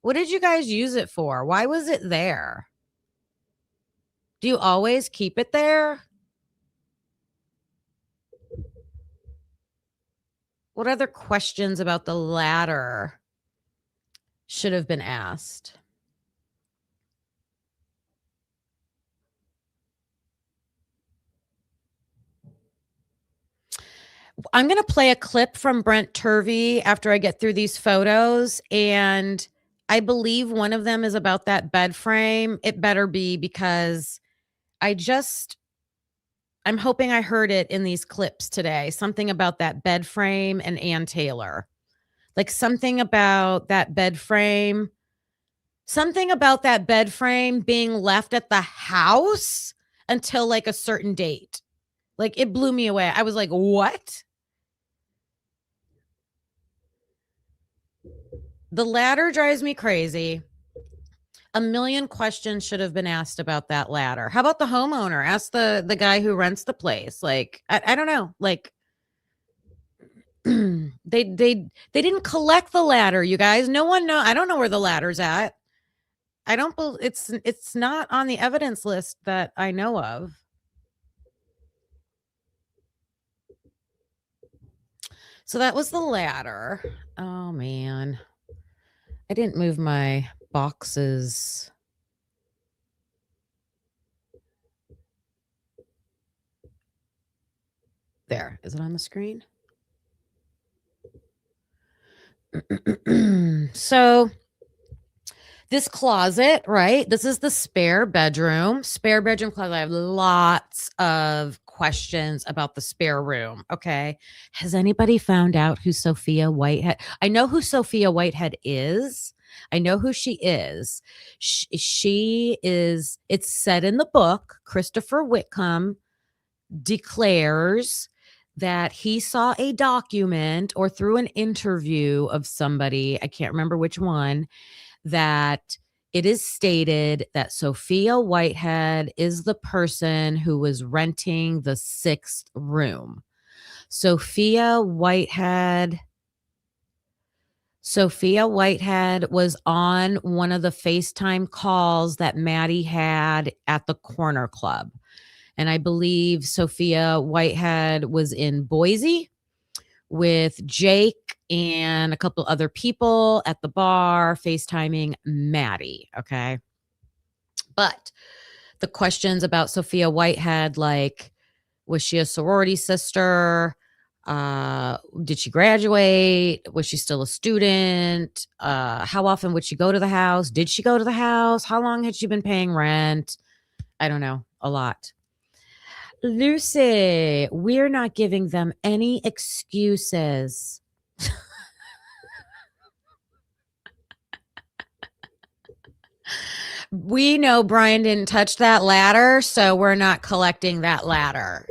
What did you guys use it for? Why was it there? Do you always keep it there? What other questions about the ladder should have been asked. I'm going to play a clip from Brent Turvey after I get through these photos. And I believe one of them is about that bed frame. It better be, because I'm hoping I heard it in these clips today. Something about that bed frame and Ann Taylor. Like something about that bed frame. Something about that bed frame being left at the house until like a certain date. Like it blew me away. I was like, what? The ladder drives me crazy. A million questions should have been asked about that ladder. How about the homeowner? Ask the guy who rents the place. Like, I don't know. Like they didn't collect the ladder, you guys. No one know. I don't know where the ladder's at. I don't believe it's not on the evidence list that I know of. So that was the ladder. Oh man. I didn't move my boxes. There. Is it on the screen? So this closet, right? This is the spare bedroom closet. I have lots of questions about the spare room. Okay. Has anybody found out who Sophia Whitehead? I know who Sophia Whitehead is. I know who she is. She is, it's said in the book, Christopher Whitcomb declares that he saw a document or through an interview of somebody, I can't remember which one, that it is stated that Sophia Whitehead is the person who was renting the 6th room. Sophia Whitehead was on one of the FaceTime calls that Maddie had at the Corner Club. And I believe Sophia Whitehead was in Boise with Jake and a couple other people at the bar FaceTiming Maddie. Okay. But the questions about Sophia Whitehead, like, was she a sorority sister? Did she graduate? Was she still a student? How often would she go to the house? Did she go to the house? How long had she been paying rent? I don't know. A lot. Lucy, we're not giving them any excuses. We know Brian didn't touch that ladder, so we're not collecting that ladder.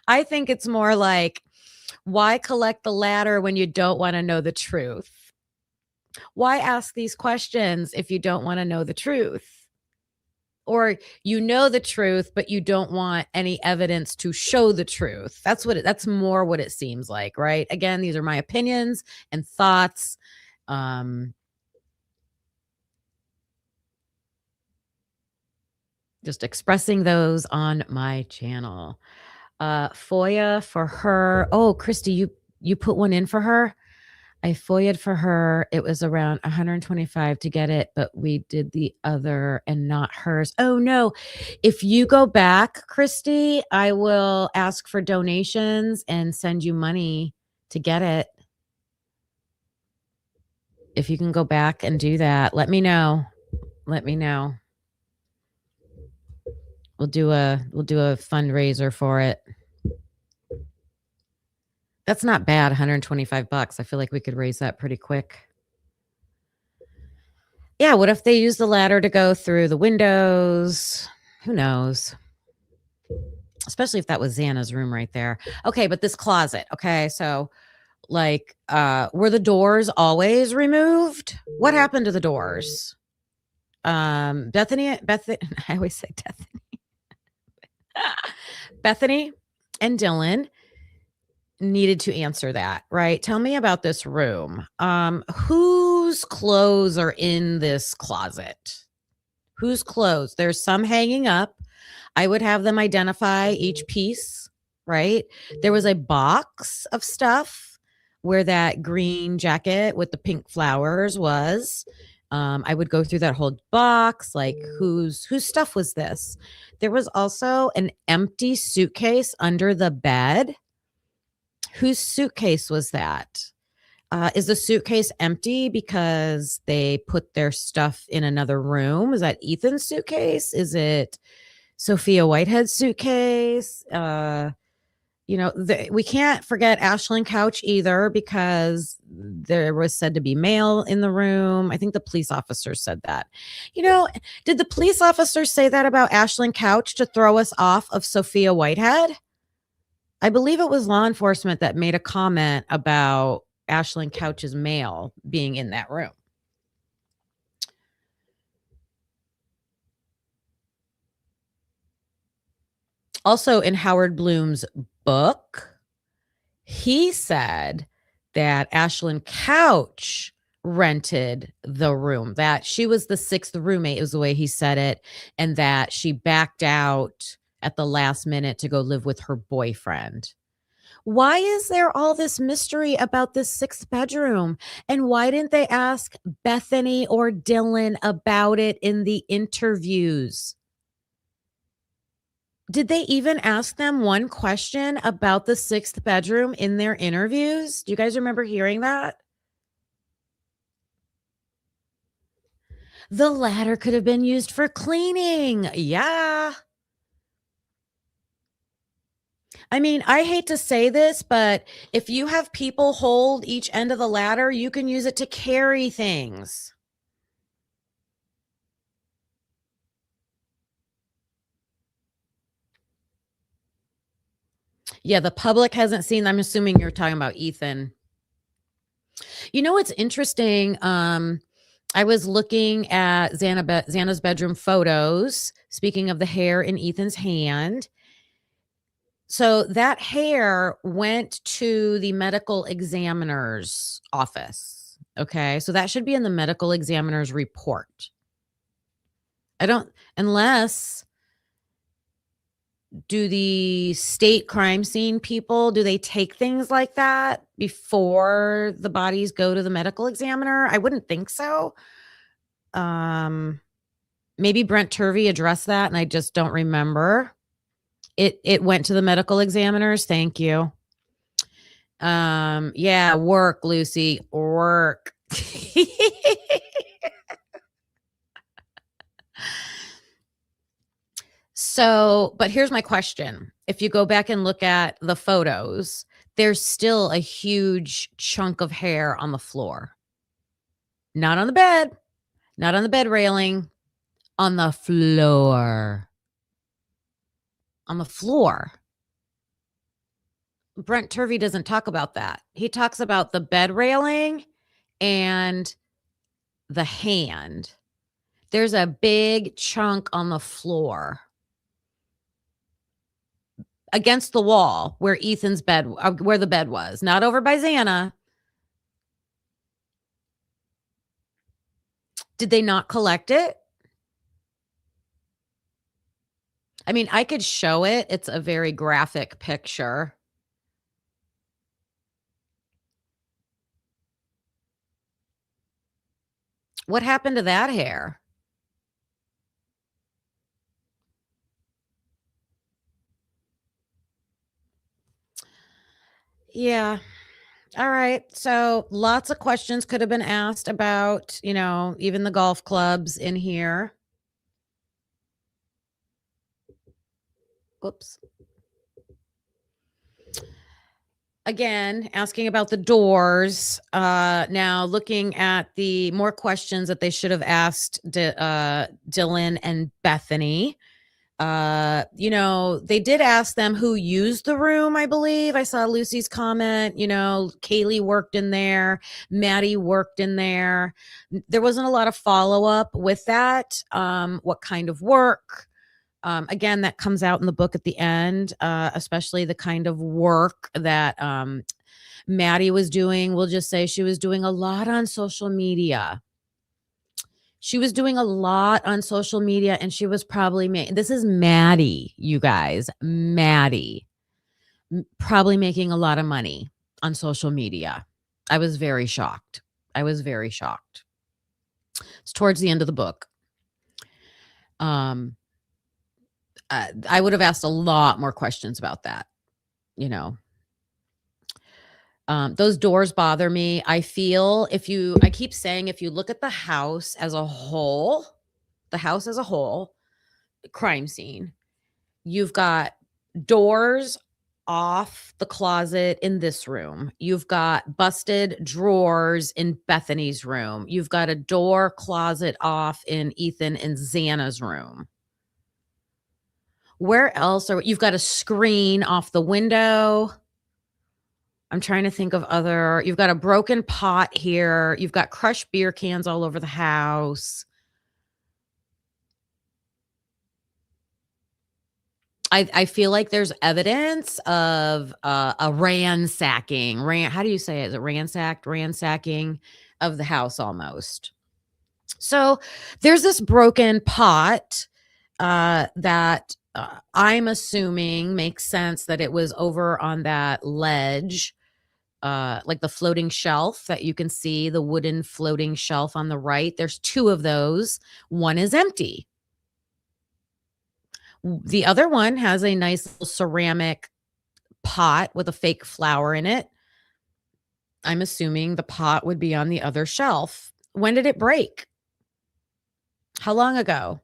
I think it's more like, why collect the ladder when you don't want to know the truth? Why ask these questions if you don't want to know the truth? Or you know the truth, but you don't want any evidence to show the truth. That's more what it seems like, right? Again, these are my opinions and thoughts. Just expressing those on my channel. FOIA for her. Oh, Christy, you put one in for her? I FOIA'd for her. It was around $125 to get it, but we did the other and not hers. Oh no. If you go back, Christy, I will ask for donations and send you money to get it. If you can go back and do that, let me know. Let me know. We'll do a fundraiser for it. That's not bad, $125. I feel like we could raise that pretty quick. Yeah, what if they use the ladder to go through the windows? Who knows? Especially if that was Xana's room right there. Okay, but this closet. Okay, so like, were the doors always removed? What happened to the doors? Bethany, I always say Bethany. Bethany and Dylan needed to answer that, right? Tell me about this room. Whose clothes are in this closet? Whose clothes? There's some hanging up. I would have them identify each piece, right? There was a box of stuff where that green jacket with the pink flowers was. I would go through that whole box, like whose stuff was this? There was also an empty suitcase under the bed. Whose suitcase was that? Is the suitcase empty because they put their stuff in another room? Is that Ethan's suitcase? Is it Sophia Whitehead's suitcase? We can't forget Ashlyn Couch either, because there was said to be mail in the room. I think the police officer said that. Did the police officer say that about Ashlyn Couch to throw us off of Sophia Whitehead? I believe it was law enforcement that made a comment about Ashlyn Couch's mail being in that room. Also, in Howard Bloom's book, he said that Ashlyn Couch rented the room, that she was the sixth roommate, is the way he said it, and that she backed out at the last minute to go live with her boyfriend. Why is there all this mystery about this sixth bedroom? And why didn't they ask Bethany or Dylan about it in the interviews? Did they even ask them one question about the sixth bedroom in their interviews? Do you guys remember hearing that? The ladder could have been used for cleaning. Yeah. I mean, I hate to say this, but if you have people hold each end of the ladder, you can use it to carry things. Yeah, the public hasn't seen. I'm assuming you're talking about Ethan. What's interesting? I was looking at Xana's bedroom photos. Speaking of the hair in Ethan's hand. So that hair went to the medical examiner's office. Okay. So that should be in the medical examiner's report. Unless, do the state crime scene people, do they take things like that before the bodies go to the medical examiner? I wouldn't think so. Maybe Brent Turvey addressed that and I just don't remember. It went to the medical examiners. Thank you. Yeah, work, Lucy, work. So, but here's my question. If you go back and look at the photos, there's still a huge chunk of hair on the floor. Not on the bed, not on the bed railing, on the floor. On the floor. Brent Turvey doesn't talk about that. He talks about the bed railing and the hand. There's a big chunk on the floor against the wall where Ethan's bed, where the bed was, not over by Xana. Did they not collect it? I mean, I could show it. It's a very graphic picture. What happened to that hair? Yeah. All right. So lots of questions could have been asked about, even the golf clubs in here. Whoops. Again, asking about the doors. Now looking at the more questions that they should have asked Dylan and Bethany. They did ask them who used the room, I believe. I saw Lucy's comment, Kaylee worked in there, Maddie worked in there. There wasn't a lot of follow-up with that. What kind of work? Again, that comes out in the book at the end, especially the kind of work that Maddie was doing. We'll just say she was doing a lot on social media. She was doing a lot on social media, and she was probably this is Maddie, you guys. Maddie probably making a lot of money on social media. I was very shocked. It's towards the end of the book. I would have asked a lot more questions about that, you know. Those doors bother me. I feel I keep saying, if you look at the house as a whole, crime scene, you've got doors off the closet in this room. You've got busted drawers in Bethany's room. You've got a door closet off in Ethan and Xana's room. Where else you've got a screen off the window. I'm trying to think of you've got a broken pot here. You've got crushed beer cans all over the house. I feel like there's evidence of a ransacking. How do you say it? Is it ransacking of the house almost. So there's this broken pot that I'm assuming makes sense that it was over on that ledge, like the floating shelf that you can see, the wooden floating shelf on the right. There's two of those. One is empty. The other one has a nice little ceramic pot with a fake flower in it. I'm assuming the pot would be on the other shelf. When did it break? How long ago?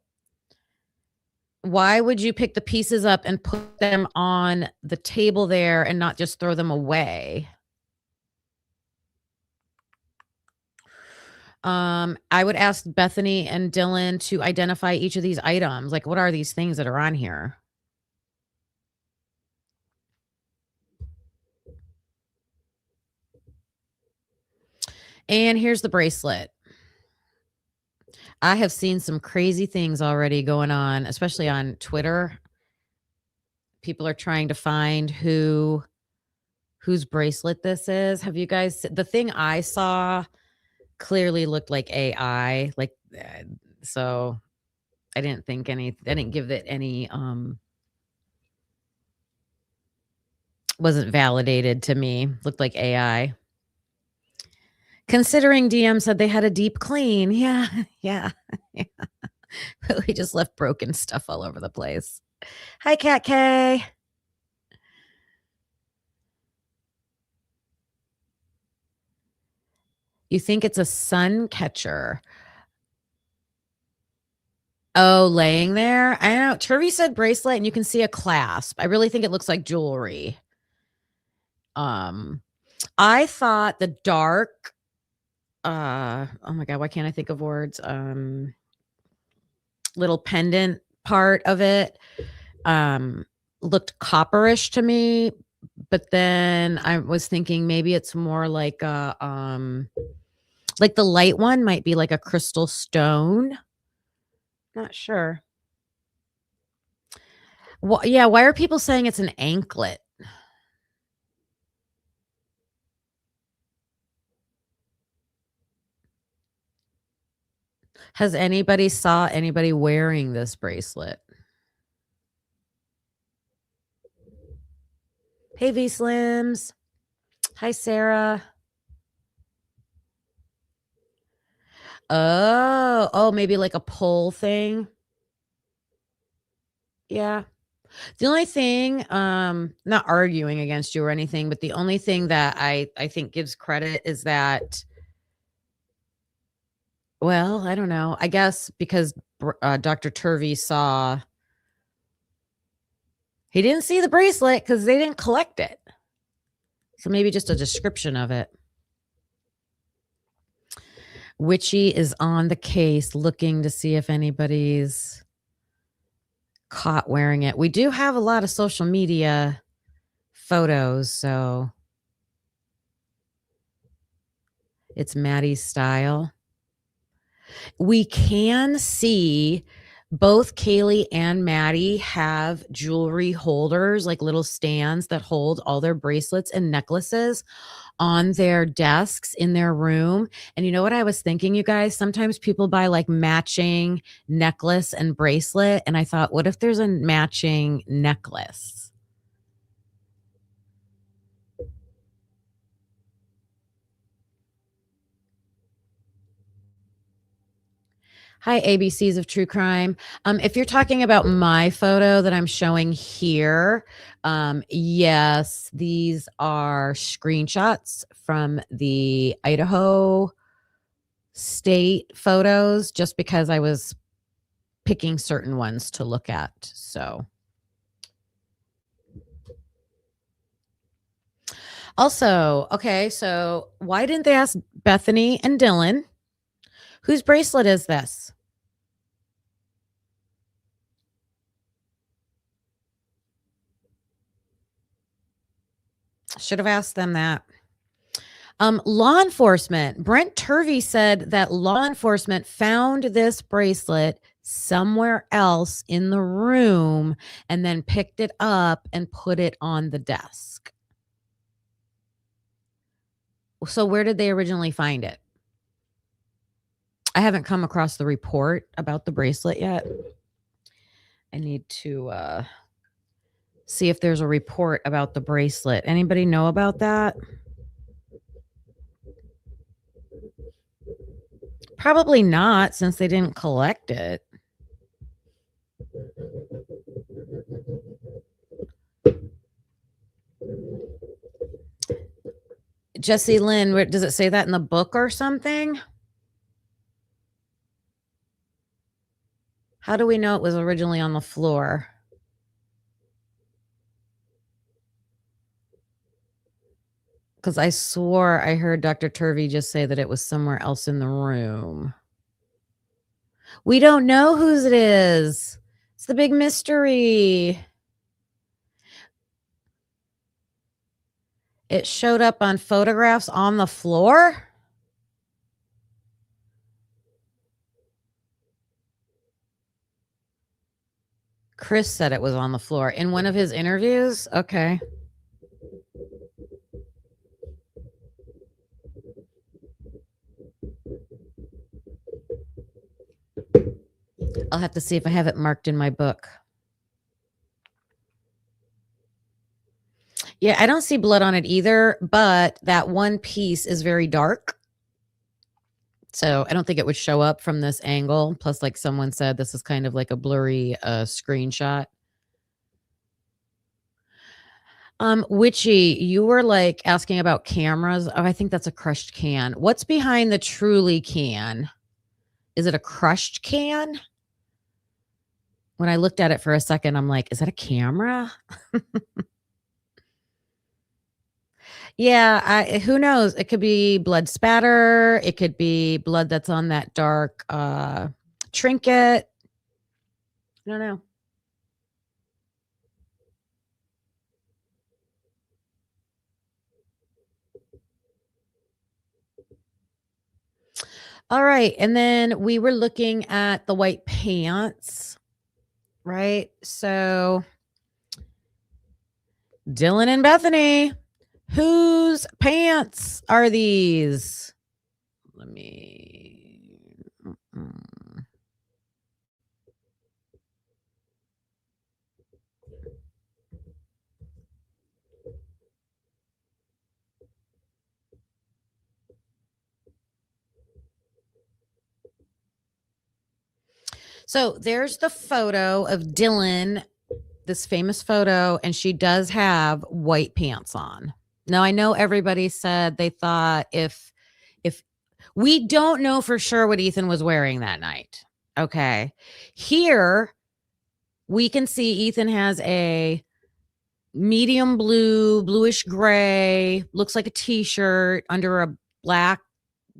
Why would you pick the pieces up and put them on the table there and not just throw them away? I would ask Bethany and Dylan to identify each of these items. Like, what are these things that are on here? And here's the bracelet. I have seen some crazy things already going on, especially on Twitter. People are trying to find whose bracelet this is. Have you guys, the thing I saw clearly looked like AI, so I didn't give it any, wasn't validated to me. Looked like AI. Considering DM said they had a deep clean. Yeah. We just left broken stuff all over the place. Hi, Cat K. You think it's a sun catcher? Oh, laying there? I don't know. Turvy said bracelet, and you can see a clasp. I really think it looks like jewelry. I thought the dark, oh my God, why can't I think of words? Little pendant part of it looked copperish to me, but then I was thinking maybe it's more like the light one might be like a crystal stone. Not sure. Well, yeah, why are people saying it's an anklet? Has anybody saw anybody wearing this bracelet? Hey, V Slims. Hi, Sarah. Oh, maybe like a pull thing. Yeah. The only thing, not arguing against you or anything, but the only thing that I think gives credit is that, well, I don't know. I guess because Dr. Turvey he didn't see the bracelet because they didn't collect it. So maybe just a description of it. Witchy is on the case looking to see if anybody's caught wearing it. We do have a lot of social media photos, so it's Maddie's style. We can see both Kaylee and Maddie have jewelry holders, like little stands that hold all their bracelets and necklaces on their desks in their room. And you know what I was thinking, you guys? Sometimes people buy like matching necklace and bracelet. And I thought, what if there's a matching necklace? Hi, ABCs of True Crime. If you're talking about my photo that I'm showing here, yes, these are screenshots from the Idaho state photos, just because I was picking certain ones to look at. So, also, okay, so why didn't they ask Bethany and Dylan, whose bracelet is this? Should have asked them that. Law enforcement. Brent Turvey said that law enforcement found this bracelet somewhere else in the room and then picked it up and put it on the desk. So where did they originally find it? I haven't come across the report about the bracelet yet. I need to see if there's a report about the bracelet. Anybody know about that? Probably not, since they didn't collect it. Jesse Lynn, does it say that in the book or something? How do we know it was originally on the floor? Because I swore I heard Dr. Turvey just say that it was somewhere else in the room. We don't know whose it is. It's the big mystery. It showed up on photographs on the floor? Chris said it was on the floor in one of his interviews. Okay. I'll have to see if I have it marked in my book. Yeah, I don't see blood on it either, but that one piece is very dark. So I don't think it would show up from this angle. Plus, like someone said, this is kind of like a blurry screenshot. Witchy, you were like asking about cameras. Oh, I think that's a crushed can. What's behind the Truly can? Is it a crushed can? When I looked at it for a second, I'm like, is that a camera? Yeah, who knows? It could be blood spatter. It could be blood that's on that dark trinket. I don't know. All right. And then we were looking at the white pants, right? So Dylan and Bethany, whose pants are these? Let me. So there's the photo of Dylan, this famous photo, and she does have white pants on. Now, I know everybody said they thought if we don't know for sure what Ethan was wearing that night. Okay. Here we can see Ethan has a medium blue, bluish gray, looks like a t-shirt under a black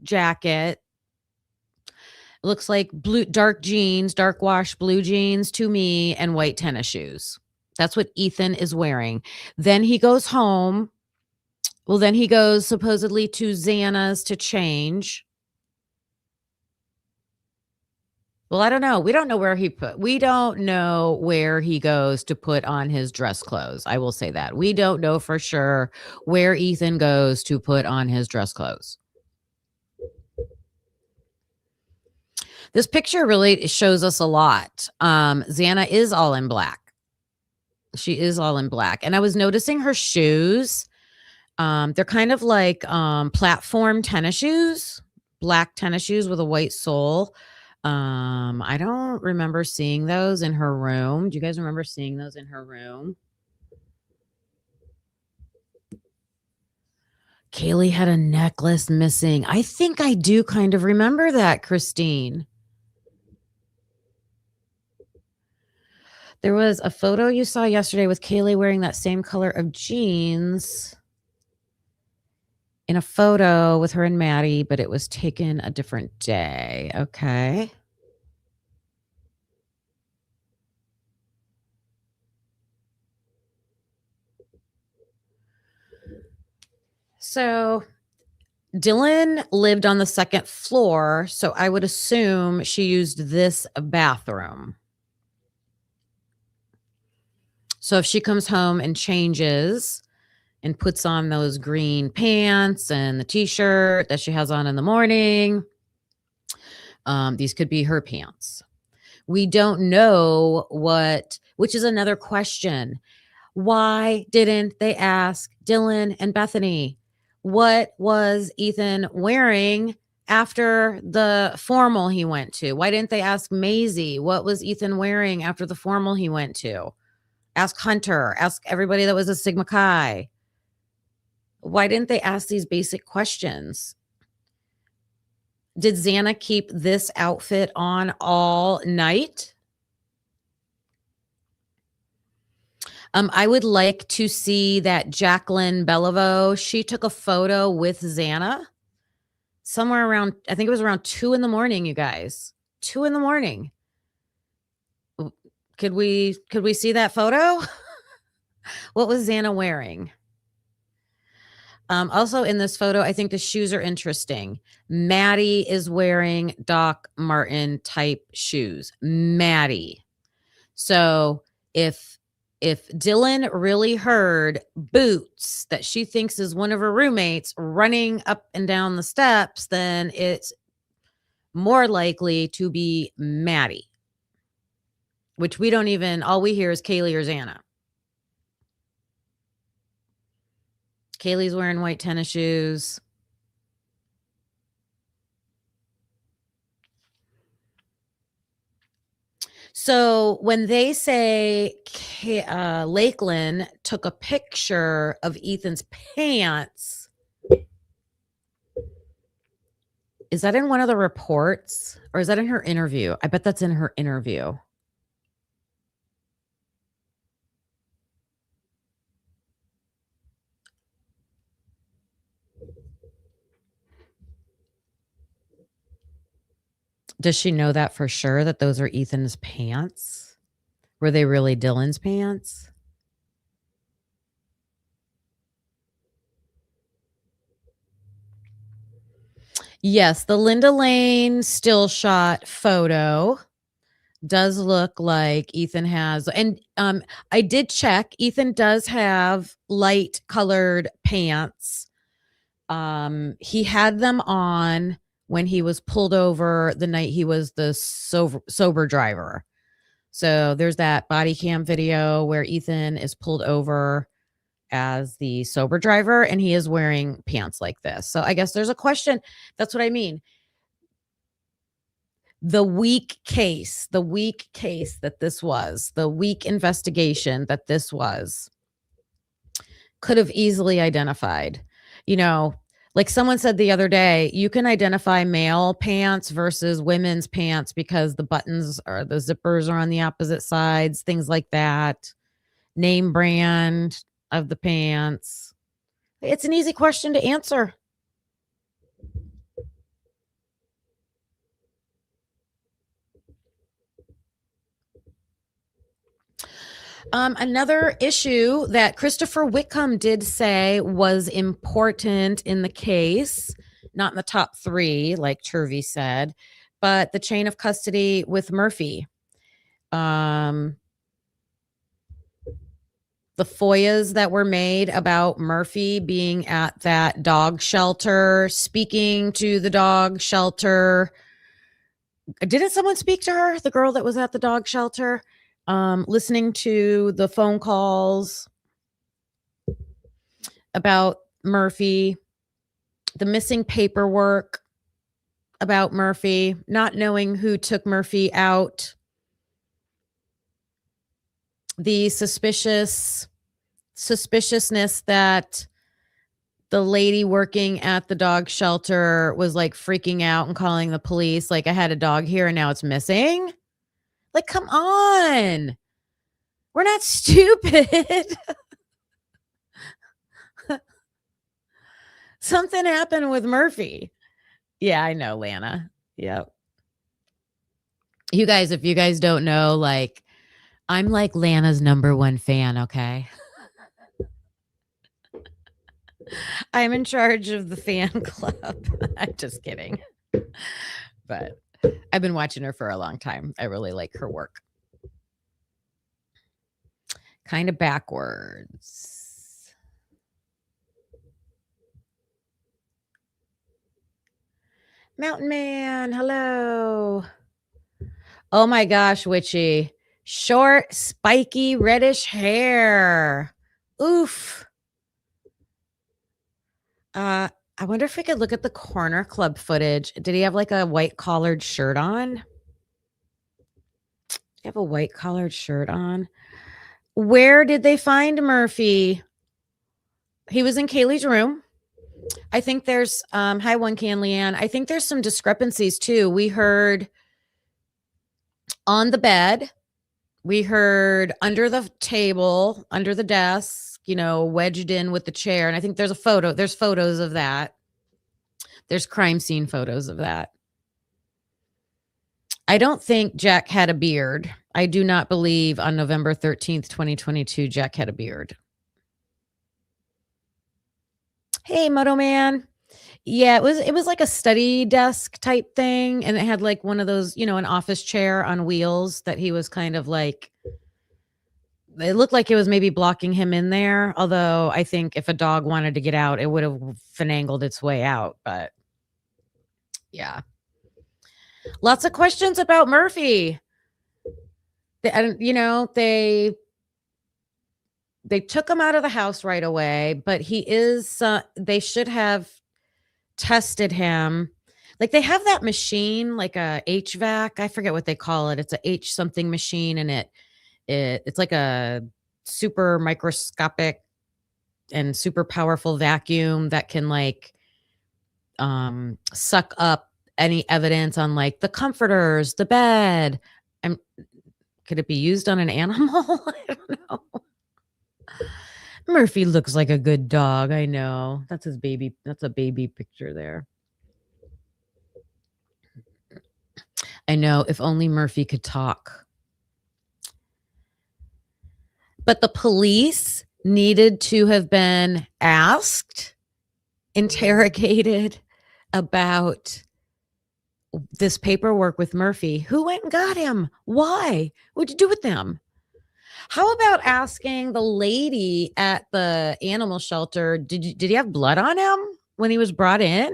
jacket. Looks like blue, dark jeans, dark wash blue jeans to me, and white tennis shoes. That's what Ethan is wearing. Then he goes home. Well, then he goes supposedly to Xana's to change. Well, I don't know. We don't know where he goes to put on his dress clothes. I will say that. We don't know for sure where Ethan goes to put on his dress clothes. This picture really shows us a lot. Xana is all in black. She is all in black. And I was noticing her shoes. They're kind of like platform tennis shoes, black tennis shoes with a white sole. I don't remember seeing those in her room. Do you guys remember seeing those in her room? Kaylee had a necklace missing. I think I do kind of remember that, Christine. There was a photo you saw yesterday with Kaylee wearing that same color of jeans in a photo with her and Maddie, but it was taken a different day. Okay. So Dylan lived on the second floor, so I would assume she used this bathroom. So if she comes home and changes and puts on those green pants and the t-shirt that she has on in the morning, these could be her pants. We don't know which is another question. Why didn't they ask Dylan and Bethany? What was Ethan wearing after the formal he went to? Why didn't they ask Maisie? What was Ethan wearing after the formal he went to? Ask Hunter. Ask everybody that was a Sigma Chi. Why didn't they ask these basic questions? Did Xana keep this outfit on all night? I would like to see that Jacqueline Beliveau. She took a photo with Xana somewhere around, I think it was around 2 a.m, you guys. 2 a.m. Could we see that photo? What was Xana wearing? Also in this photo, I think the shoes are interesting. Maddie is wearing Doc Martin type shoes. Maddie. So if Dylan really heard Boots that she thinks is one of her roommates running up and down the steps, then it's more likely to be Maddie, which we don't even, all we hear is Kaylee or Xana. Kaylee's wearing white tennis shoes. So when they say Lakeland took a picture of Ethan's pants, is that in one of the reports or is that in her interview? I bet that's in her interview. Does she know that for sure, that those are Ethan's pants? Were they really Dylan's pants? Yes, the Linda Lane still shot photo does look like Ethan has, and I did check. Ethan does have light colored pants. He had them on when he was pulled over the night he was the sober driver. So there's that body cam video where Ethan is pulled over as the sober driver and he is wearing pants like this. So I guess there's a question. That's what I mean. The weak case that this was, the weak investigation that this was, could have easily identified, like someone said the other day, you can identify male pants versus women's pants because the buttons or the zippers are on the opposite sides, things like that. Name brand of the pants. It's an easy question to answer. Another issue that Christopher Wickham did say was important in the case, not in the top 3, like Turvey said, but the chain of custody with Murphy. The FOIAs that were made about Murphy being at that dog shelter, speaking to the dog shelter. Didn't someone speak to her, the girl that was at the dog shelter? Listening to the phone calls about Murphy, the missing paperwork. about Murphy, not knowing who took Murphy out, the suspiciousness that the lady working at the dog shelter was like freaking out and calling the police. Like, I had a dog here and now it's missing. Like, come on. We're not stupid. Something happened with Murphy. Yeah, I know, Lana. Yep. You guys, if you guys don't know, like, I'm like Lana's #1 fan, okay? I'm in charge of the fan club. I'm just kidding. But I've been watching her for a long time. I really like her work. Kind of backwards. Mountain Man, hello. Oh my gosh, Witchy. Short, spiky, reddish hair. Oof. I wonder if we could look at the corner club footage. Did he have like a white collared shirt on? Did he have a white collared shirt on? Where did they find Murphy? He was in Kaylee's room. I think there's hi one can Leanne. I think there's some discrepancies too. We heard on the bed, we heard under the table, under the desk, wedged in with the chair. And I think there's photos of that. There's crime scene photos of that. I don't think Jack had a beard. I do not believe on November 13th, 2022, Jack had a beard. Hey, Moto Man. Yeah, it was like a study desk type thing. And it had like one of those, an office chair on wheels that he was kind of like, it looked like it was maybe blocking him in there. Although I think if a dog wanted to get out, it would have finagled its way out. But yeah. Lots of questions about Murphy. They took him out of the house right away, but he is, they should have tested him. Like, they have that machine, like a HVAC. I forget what they call it. It's a H something machine, and it's like a super microscopic and super powerful vacuum that can like suck up any evidence on like the comforters, the bed. Could it be used on an animal? I don't know. Murphy looks like a good dog. I know. That's his baby. That's a baby picture there. I know. If only Murphy could talk. But the police needed to have been asked, interrogated about this paperwork with Murphy. Who went and got him? Why? What'd you do with them? How about asking the lady at the animal shelter, did he have blood on him when he was brought in?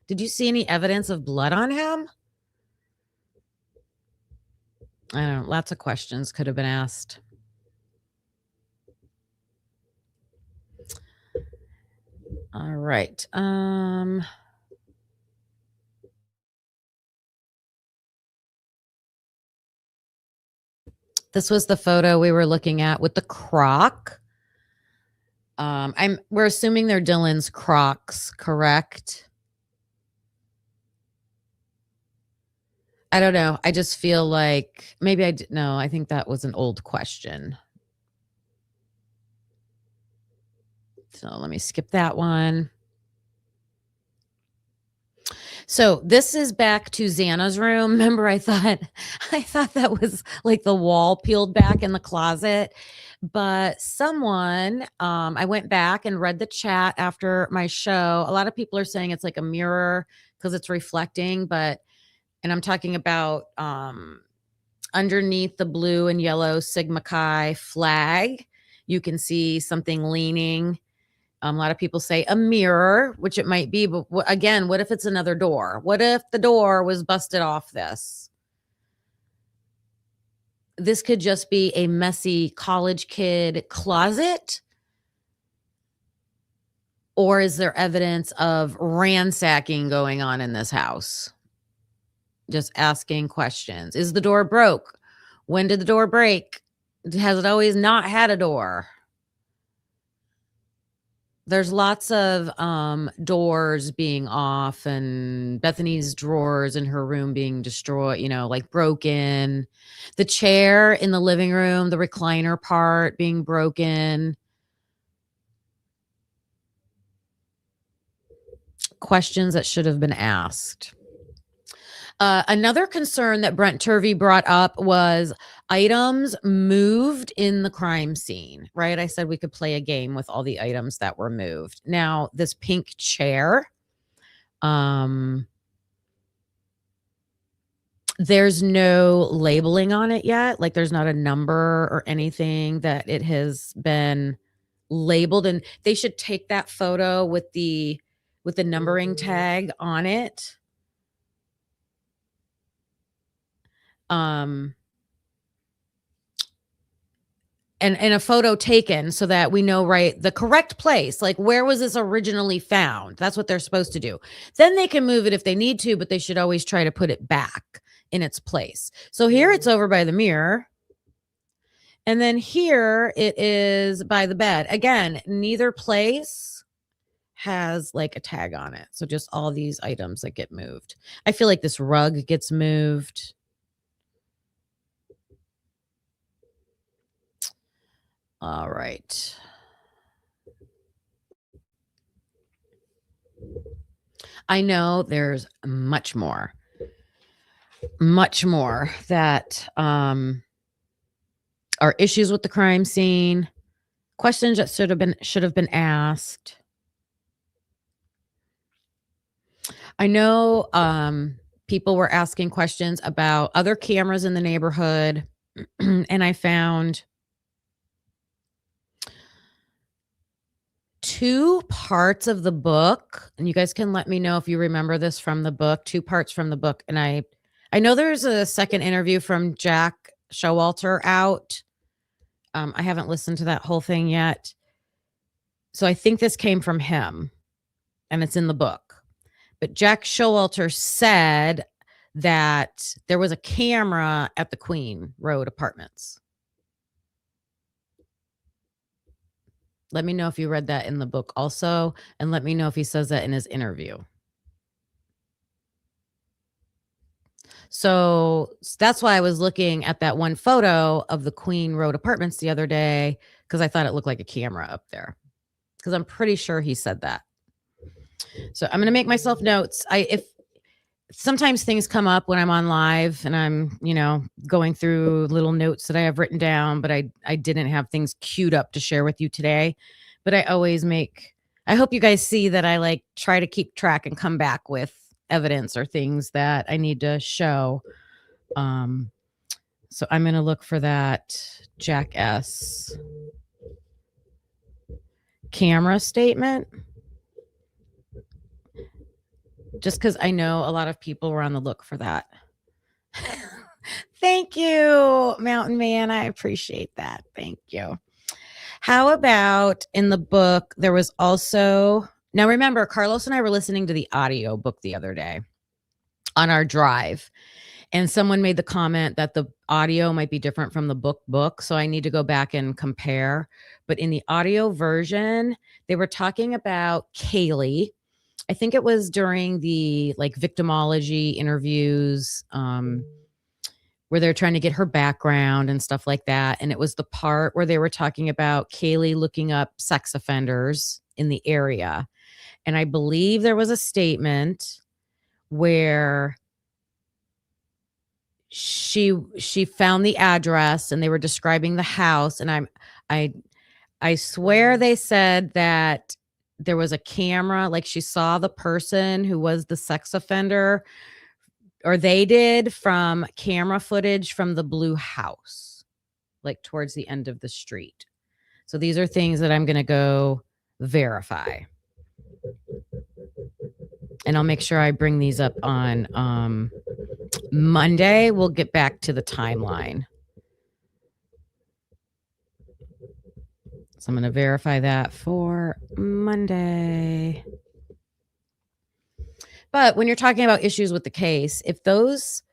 Did you see any evidence of blood on him? I don't know. Lots of questions could have been asked. All right. This was the photo we were looking at with the croc. We're assuming they're Dylan's Crocs, correct? I don't know. I just feel like maybe no, I think that was an old question. So let me skip that one. So this is back to Xana's room. Remember, I thought that was like the wall peeled back in the closet. But someone, I went back and read the chat after my show. A lot of people are saying it's like a mirror because it's reflecting, and I'm talking about underneath the blue and yellow Sigma Chi flag, you can see something leaning. A lot of people say a mirror, which it might be, but again, what if it's another door? What if the door was busted off this? This could just be a messy college kid closet. Or is there evidence of ransacking going on in this house? just asking questions. Is the door broke? When did the door break? Has it always not had a door? There's lots of doors being off and Bethany's drawers in her room being destroyed, like broken. The chair in the living room, the recliner part being broken. Questions that should have been asked. Another concern that Brent Turvey brought up was items moved in the crime scene, right? I said we could play a game with all the items that were moved. Now, this pink chair, there's no labeling on it yet. Like there's not a number or anything that it has been labeled, and they should take that photo with the numbering tag on it. And a photo taken so that we know, right, the correct place, like where was this originally found? That's what they're supposed to do. Then they can move it if they need to, but they should always try to put it back in its place. So here it's over by the mirror. And then here it is by the bed. Again, neither place has like a tag on it. So just all these items that get moved. I feel like this rug gets moved. All right. I know there's much more that are issues with the crime scene, questions that should have been asked. I know people were asking questions about other cameras in the neighborhood, and I found 2 parts of the book, and you guys can let me know if you remember this from the book, 2 parts from the book. And I know there's a second interview from Jack Showalter out. I haven't listened to that whole thing yet. So I think this came from him and it's in the book. But Jack Showalter said that there was a camera at the Queen Road Apartments. Let me know if you read that in the book also, and let me know if he says that in his interview. So that's why I was looking at that one photo of the Queen Road Apartments the other day, because I thought it looked like a camera up there, because I'm pretty sure he said that. So I'm going to make myself notes. If sometimes things come up when I'm on live and I'm, going through little notes that I have written down, but I didn't have things queued up to share with you today. But I always I hope you guys see that I try to keep track and come back with evidence or things that I need to show. So I'm going to look for that Jack S. camera statement. Just because I know a lot of people were on the look for that. Thank you, Mountain Man. I appreciate that. Thank you. How about in the book, there was also, now remember, Carlos and I were listening to the audio book the other day on our drive, and someone made the comment that the audio might be different from the book. So I need to go back and compare. But in the audio version, they were talking about Kaylee. I think it was during the victimology interviews where they're trying to get her background and stuff like that. And it was the part where they were talking about Kaylee looking up sex offenders in the area. And I believe there was a statement where she found the address and they were describing the house. And I swear they said that there was a camera, she saw the person who was the sex offender, or they did, from camera footage from the blue house, towards the end of the street. So these are things that I'm going to go verify. And I'll make sure I bring these up on Monday. We'll get back to the timeline. So I'm going to verify that for Monday. But when you're talking about issues with the case, if those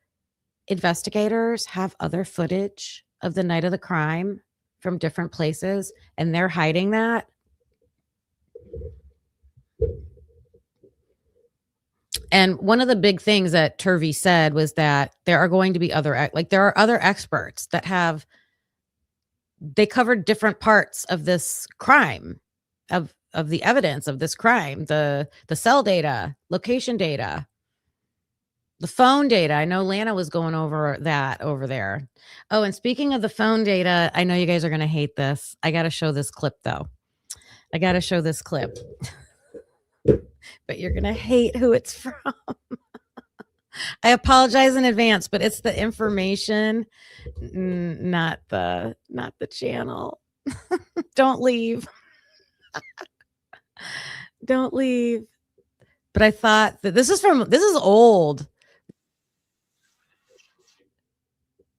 investigators have other footage of the night of the crime from different places and they're hiding that, and one of the big things that Turvey said was that there are going to be other, like there are other experts that have, they covered different parts of this crime, of the evidence of this crime, the cell data, location data, the phone data. I know Lana was going over that over there. Oh, and speaking of the phone data, I know you guys are going to hate this. I got to show this clip though. I got to show this clip. But you're going to hate who it's from. I apologize in advance, but it's the information, not the channel. Don't leave. Don't leave. But I thought that this is old.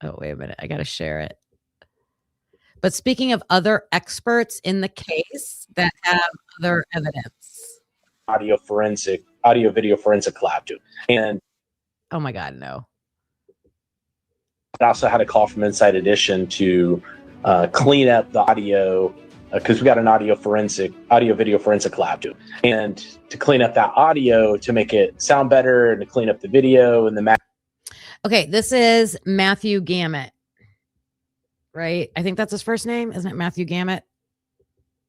Oh, wait a minute. I got to share it. But speaking of other experts in the case that have other evidence. Audio video forensic lab to. And oh my God, no. I also had a call from Inside Edition to clean up the audio because we got an audio video forensic lab too, and to clean up that audio to make it sound better and to clean up the video and the Okay, this is Matthew Gamet, right? I think that's his first name, isn't it? Matthew Gamet.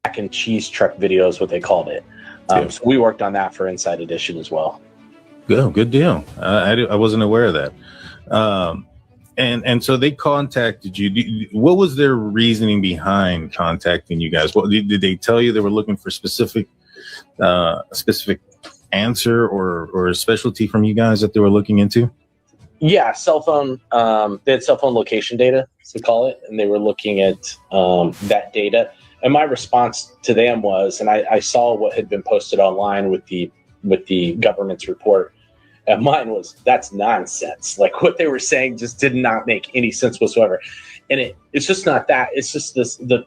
mac and cheese truck video is what they called it. So we worked on that for Inside Edition as well. Good deal. I wasn't aware of that. And so they contacted you. What was their reasoning behind contacting you guys? What did they tell you? They were looking for specific answer or a specialty from you guys that they were looking into? Yeah, cell phone. They had cell phone location data, to call it, and they were looking at that data. And my response to them was, and I saw what had been posted online with the government's report, and mine was, that's nonsense. Like what they were saying just did not make any sense whatsoever. And it's just not that. It's just the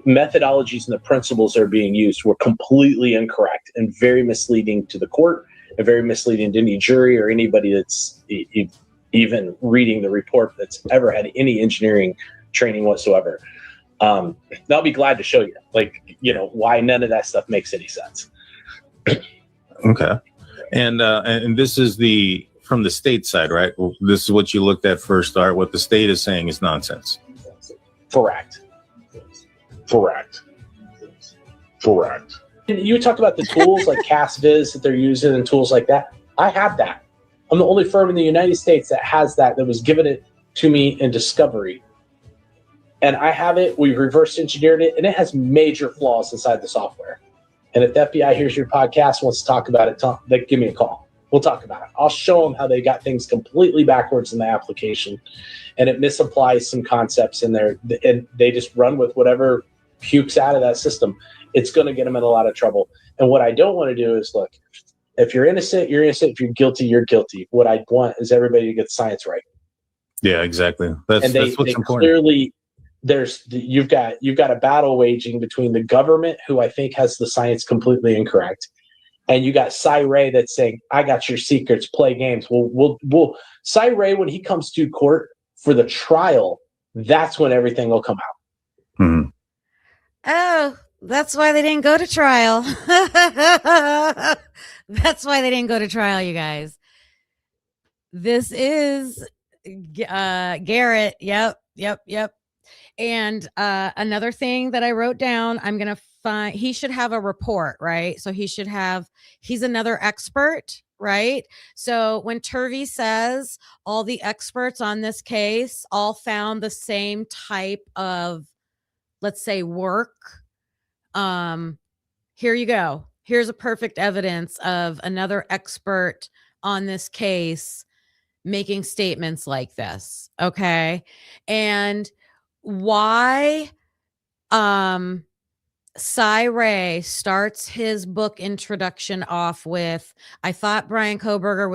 methodologies and the principles that are being used were completely incorrect and very misleading to the court and very misleading to any jury or anybody that's even reading the report that's ever had any engineering training whatsoever. I'll be glad to show you, why none of that stuff makes any sense. Okay. And this is from the state side, right? Well, this is what you looked at first, Art. What the state is saying is nonsense. Correct. And you talked about the tools like CastViz that they're using and tools like that. I have that. I'm the only firm in the United States that has that was given it to me in discovery. And I have it. We've reverse engineered it, and it has major flaws inside the software. And if the FBI hears your podcast, wants to talk about it, give me a call. We'll talk about it. I'll show them how they got things completely backwards in the application, and it misapplies some concepts in there, and they just run with whatever pukes out of that system. It's going to get them in a lot of trouble. And what I don't want to do is, look, if you're innocent, you're innocent. If you're guilty, you're guilty. What I want is everybody to get the science right. Yeah, exactly. That's what's important. Clearly, you've got a battle waging between the government, who I think has the science completely incorrect, and you got Cy Ray that's saying, I got your secrets, play games. We'll Cy Ray, when he comes to court for the trial, that's when everything will come out. Mm-hmm. Oh, that's why they didn't go to trial. That's why they didn't go to trial, you guys. This is Garrett. Yep. And another thing that I wrote down, I'm going to find, he should have a report, right? So he's another expert, right? So when Turvey says all the experts on this case all found the same type of, let's say, work, here you go. Here's a perfect evidence of another expert on this case making statements like this. Okay. And why Cy Ray starts his book introduction off with, I thought Brian Kohberger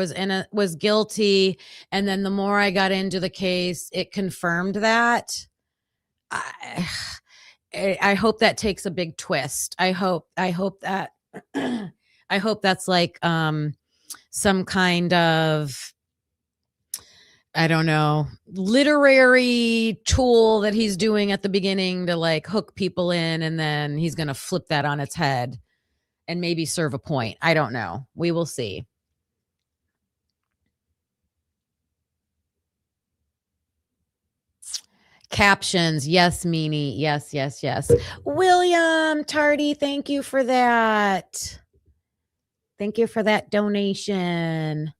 was guilty, and then the more I got into the case, it confirmed that. I hope that takes a big twist. I hope that I hope that's like some kind of, I don't know, literary tool that he's doing at the beginning to like hook people in, and then he's going to flip that on its head and maybe serve a point. I don't know. We will see. Captions. Yes, Meanie. Yes, yes, yes. William Tardy, thank you for that. Thank you for that donation.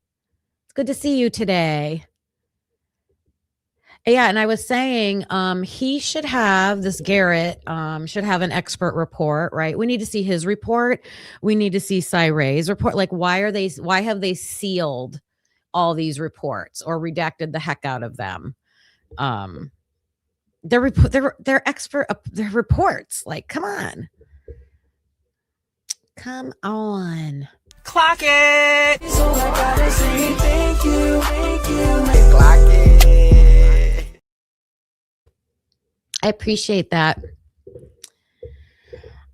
It's good to see you today. Yeah, and I was saying he should have, this Garrett should have an expert report, right? We need to see his report. We need to see Ray's report. Like, why have they sealed all these reports or redacted the heck out of them? They're expert their reports. Like, come on. Clock it. So I gotta say thank you. Clock it. I appreciate that.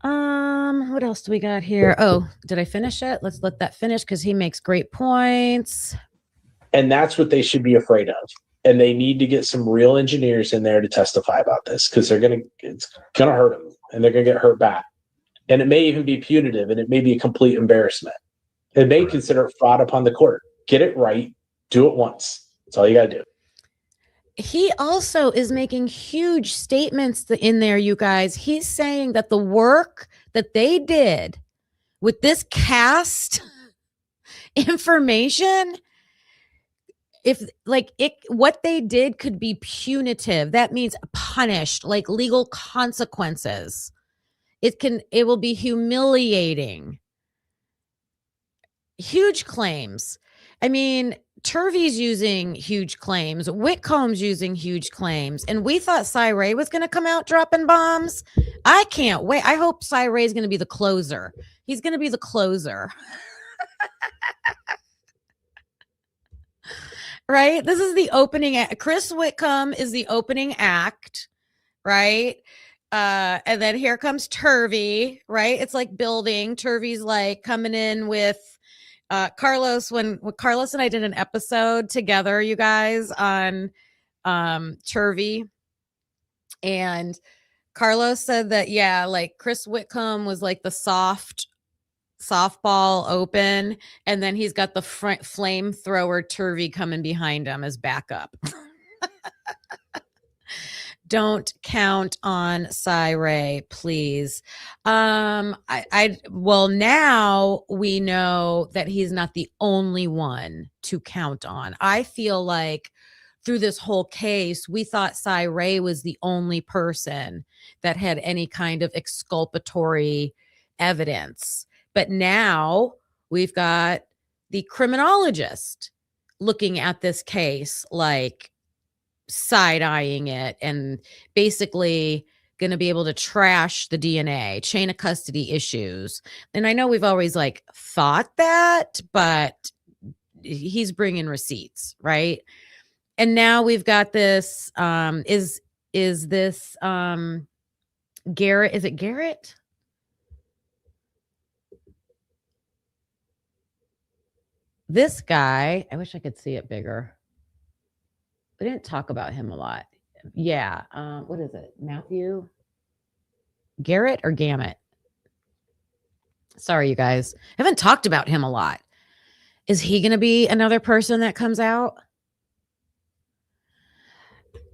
What else do we got here? Oh, did I finish it? Let's let that finish because he makes great points. And that's what they should be afraid of. And they need to get some real engineers in there to testify about this, because it's gonna hurt them, and they're gonna get hurt bad. And it may even be punitive, and it may be a complete embarrassment. It may consider it fraud upon the court. Get it right. Do it once. That's all you gotta do. He also is making huge statements in there, you guys. He's saying that the work that they did with this cast information, what they did could be punitive. That means punished, like legal consequences. It will be humiliating. Huge claims. I mean, Turvey's using huge claims. Whitcomb's using huge claims. And we thought Ray was going to come out dropping bombs. I can't wait. I hope Ray is going to be the closer. He's going to be the closer. Right? This is the opening act. Chris Whitcomb is the opening act, right? And then here comes Turvey, right? It's like building. Turvey's like coming in with Carlos. When Carlos and I did an episode together, you guys, on Turvey, and Carlos said that, yeah, like Chris Whitcomb was like the softball open, and then he's got the flamethrower Turvey coming behind him as backup. Don't count on Ray, please. Well, now we know that he's not the only one to count on. I feel like through this whole case, we thought Ray was the only person that had any kind of exculpatory evidence. But now we've got the criminologist looking at this case, like side-eyeing it, and basically going to be able to trash the DNA, chain of custody issues. And I know we've always like thought that, but he's bringing receipts, right? And now we've got this, is this Garrett? Is it Garrett? This guy, I wish I could see it bigger. We didn't talk about him a lot. Yeah. What is it? Matthew? Garrett or Gamet? Sorry, you guys. I haven't talked about him a lot. Is he going to be another person that comes out?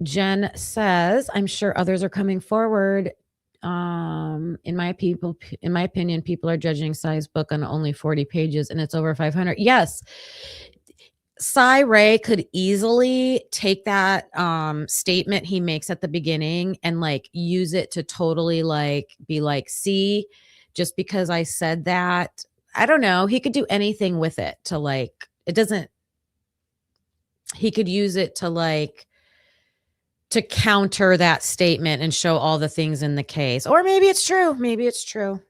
Jen says, I'm sure others are coming forward. In my opinion, people are judging Cy's book on only 40 pages and it's over 500. Yes. Ray could easily take that statement he makes at the beginning and like use it to totally like be like, see, just because I said that, I don't know. He could do anything with it to like, he could use it to like, to counter that statement and show all the things in the case. Or maybe it's true.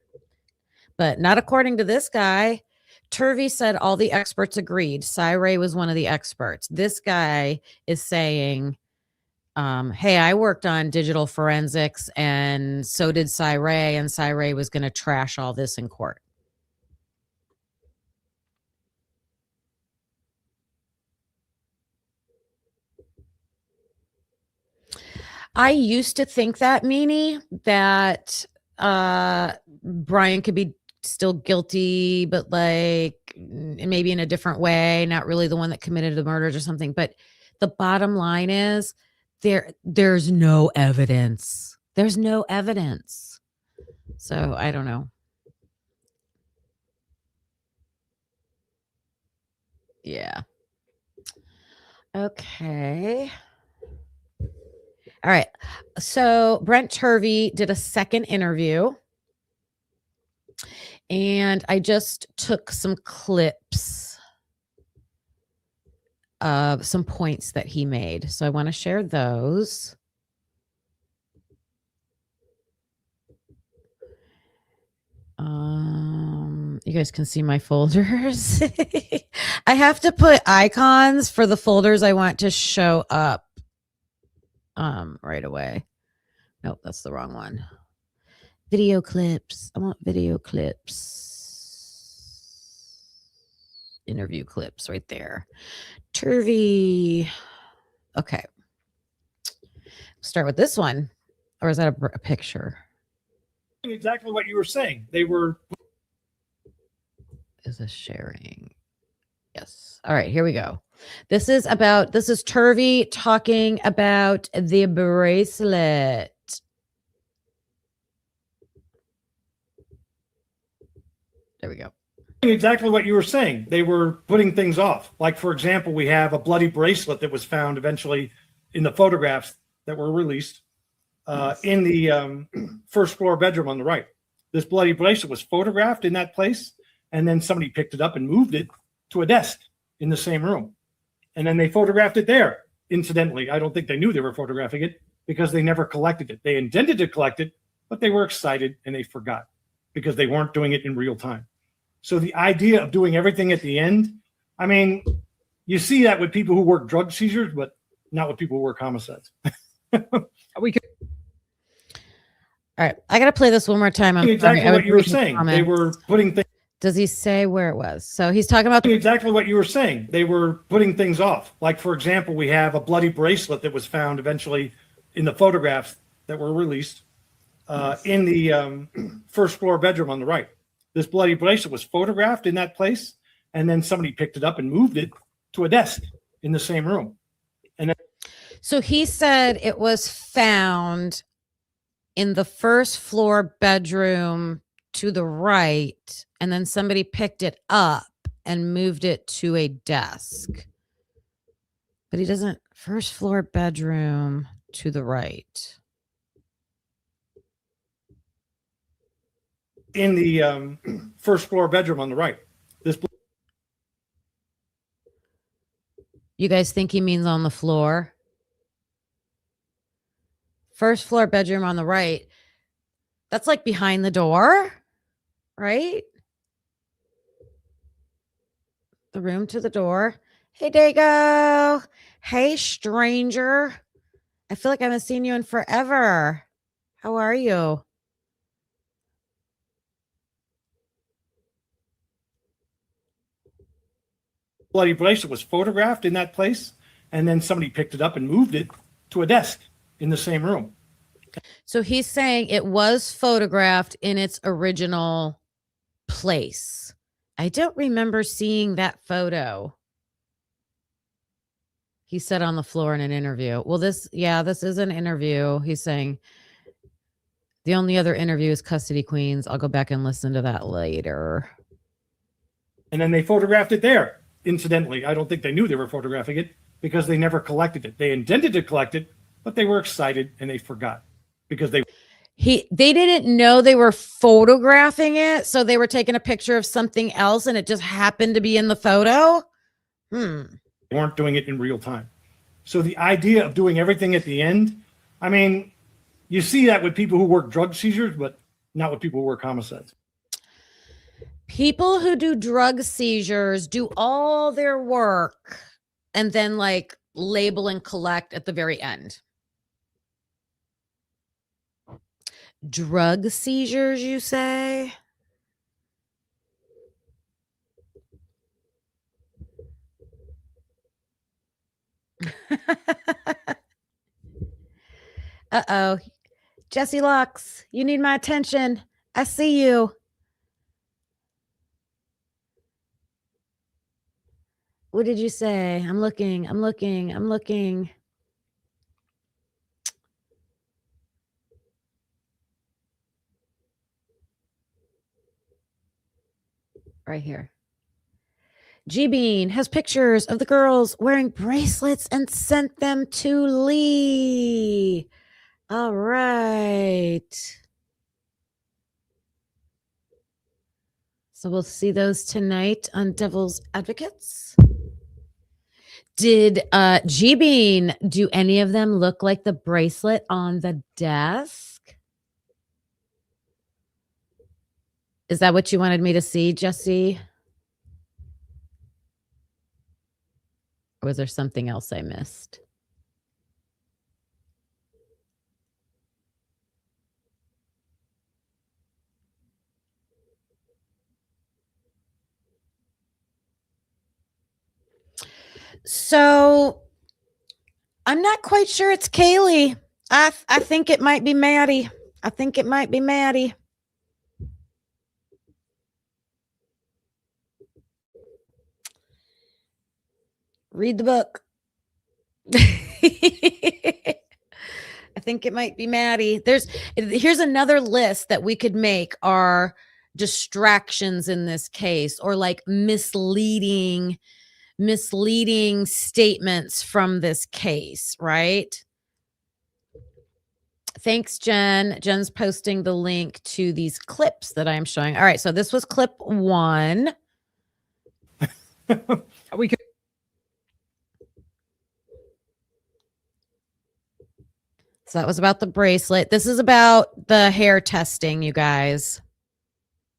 But not according to this guy. Turvey said all the experts agreed. Ray was one of the experts. This guy is saying, hey, I worked on digital forensics and so did Ray, and Ray was going to trash all this in court. I used to think that, Meanie, that Brian could be still guilty, but like maybe in a different way, not really the one that committed the murders or something. But the bottom line is there's no evidence. There's no evidence. So I don't know. Yeah. Okay. All right. So Brent Turvey did a second interview. And I just took some clips of some points that he made. So I want to share those. You guys can see my folders. I have to put icons for the folders I want to show up right away. Nope, that's the wrong one. Video clips. I want video clips. Interview clips right there. Turvey. Okay. Start with this one. Or is that a picture? Exactly what you were saying. They were. Is this sharing? Yes. All right, here we go. This is Turvey talking about the bracelet. There we go. Exactly what you were saying. They were putting things off. Like, for example, we have a bloody bracelet that was found eventually in the photographs that were released in the first floor bedroom on the right. This bloody bracelet was photographed in that place, and then somebody picked it up and moved it to a desk in the same room. And then they photographed it there. Incidentally, I don't think they knew they were photographing it because they never collected it. They intended to collect it, but they were excited and they forgot because they weren't doing it in real time. So the idea of doing everything at the end, I mean, you see that with people who work drug seizures, but not with people who work homicides. We could. All right, I got to play this one more time. Exactly what you were saying. They were putting things. Does he say where it was? So he's talking about exactly what you were saying. They were putting things off. Like, for example, we have a bloody bracelet that was found eventually in the photographs that were released in the first floor bedroom on the right. This bloody bracelet was photographed in that place, and then somebody picked it up and moved it to a desk in the same room. And then, so he said it was found in the first floor bedroom to the right, and then somebody picked it up and moved it to a desk. But he doesn't. First floor bedroom to the right. in the first floor bedroom on the right. This. You guys think he means on the floor? First floor bedroom on the right. That's like behind the door, right? The room to the door. Hey, Dago. Hey, stranger. I feel like I haven't seen you in forever. How are you? Bloody bracelet was photographed in that place, and then somebody picked it up and moved it to a desk in the same room. So he's saying it was photographed in its original place. I don't remember seeing that photo. He said on the floor in an interview. Well, this is an interview. He's saying the only other interview is Custody Queens. I'll go back and listen to that later. And then they photographed it there. Incidentally, I don't think they knew they were photographing it because they never collected it. They intended to collect it, but they were excited and they forgot because they didn't know they were photographing it, so they were taking a picture of something else and it just happened to be in the photo. weren't doing it in real time. So the idea of doing everything at the end, I mean, you see that with people who work drug seizures, but not with people who work homicides. People who do drug seizures do all their work and then like label and collect at the very end. Drug seizures, you say? Uh-oh. Jesse Lux, you need my attention. I see you. What did you say? I'm looking. Right here. G Bean has pictures of the girls wearing bracelets and sent them to Lee. All right. So we'll see those tonight on Devil's Advocates. Did G Bean, do any of them look like the bracelet on the desk? Is that what you wanted me to see, Jesse? Or was there something else I missed? So I'm not quite sure it's Kaylee. I think it might be Maddie. Read the book. I think it might be Maddie. Here's another list that we could make are distractions in this case, or like misleading statements from this case, right? Thanks, Jen. Jen's posting the link to these clips that I'm showing. All right, so this was clip 1. We could So that was about the bracelet. This is about the hair testing, you guys.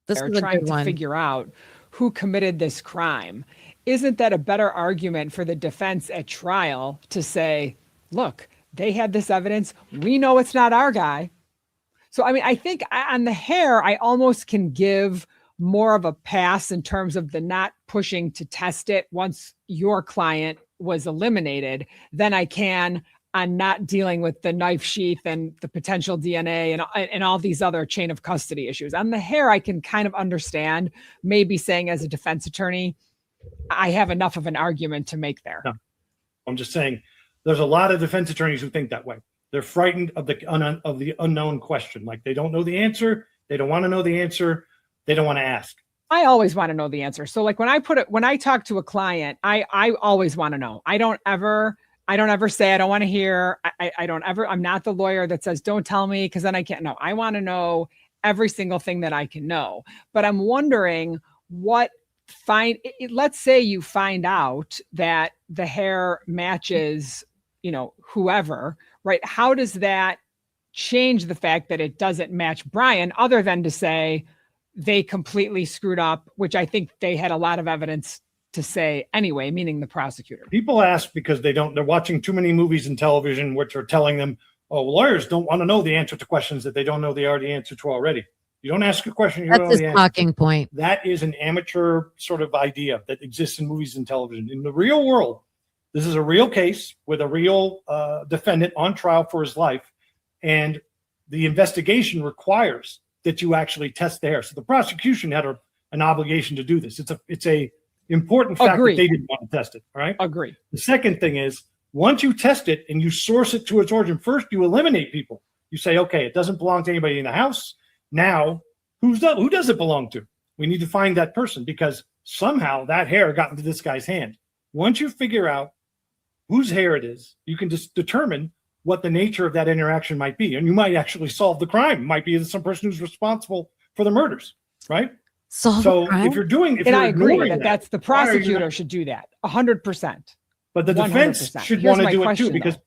This are is a trying good to one. figure out who committed this crime. Isn't that a better argument for the defense at trial to say, look, they had this evidence. We know it's not our guy. So, I mean, I think on the hair, I almost can give more of a pass in terms of the not pushing to test it once your client was eliminated than I can on not dealing with the knife sheath and the potential DNA and all these other chain of custody issues. On the hair, I can kind of understand maybe saying as a defense attorney, I have enough of an argument to make there. No, I'm just saying there's a lot of defense attorneys who think that way. They're frightened of the unknown question. Like they don't know the answer. They don't want to know the answer. They don't want to ask. I always want to know the answer. So like when I talk to a client, I always want to know. I don't ever say I don't want to hear. I'm not the lawyer that says, don't tell me because then I can't know. I want to know every single thing that I can know. But I'm wondering let's say you find out that the hair matches, whoever, right? How does that change the fact that it doesn't match Brian other than to say they completely screwed up, which I think they had a lot of evidence to say anyway, meaning the prosecutor. People ask because they're watching too many movies and television, which are telling them, oh, lawyers don't want to know the answer to questions that they don't know the answer to already. You don't ask a question. You That's don't know his the answer. talking point. That is an amateur sort of idea that exists in movies and television. In the real world, this is a real case with a real defendant on trial for his life. And the investigation requires that you actually test the hair. So the prosecution had an obligation to do this. It's a important fact Agree. that they didn't want to test it. All right. Agree. The second thing is once you test it and you source it to its origin, first you eliminate people. You say, okay, it doesn't belong to anybody in the house. Now, who does it belong to? We need to find that person because somehow that hair got into this guy's hand. Once you figure out whose hair it is, you can just determine what the nature of that interaction might be. And you might actually solve the crime. It might be some person who's responsible for the murders, right? So if you're agree ignoring that's the prosecutor should do that 100%. But the defense 100%. should Here's want to my do it question, too, because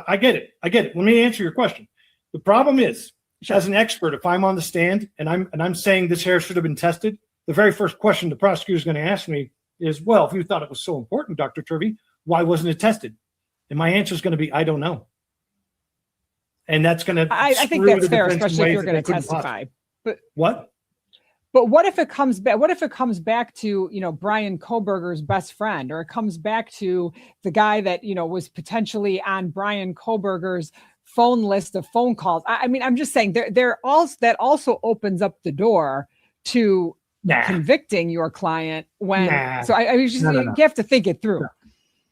I get it. Let me answer your question. The problem is, as an expert, if I'm on the stand and I'm saying this hair should have been tested, the very first question the prosecutor is going to ask me is, well, if you thought it was so important, Dr. Turvey, why wasn't it tested? And my answer is going to be, I don't know. And that's going to I think that's fair, especially if you're going to testify. But what? But what if it comes back? What if it comes back to, Brian Koberger's best friend, or it comes back to the guy that, was potentially on Brian Koberger's phone list of phone calls. I mean, I'm just saying that also opens up the door to convicting your client when. So I just you have to think it through.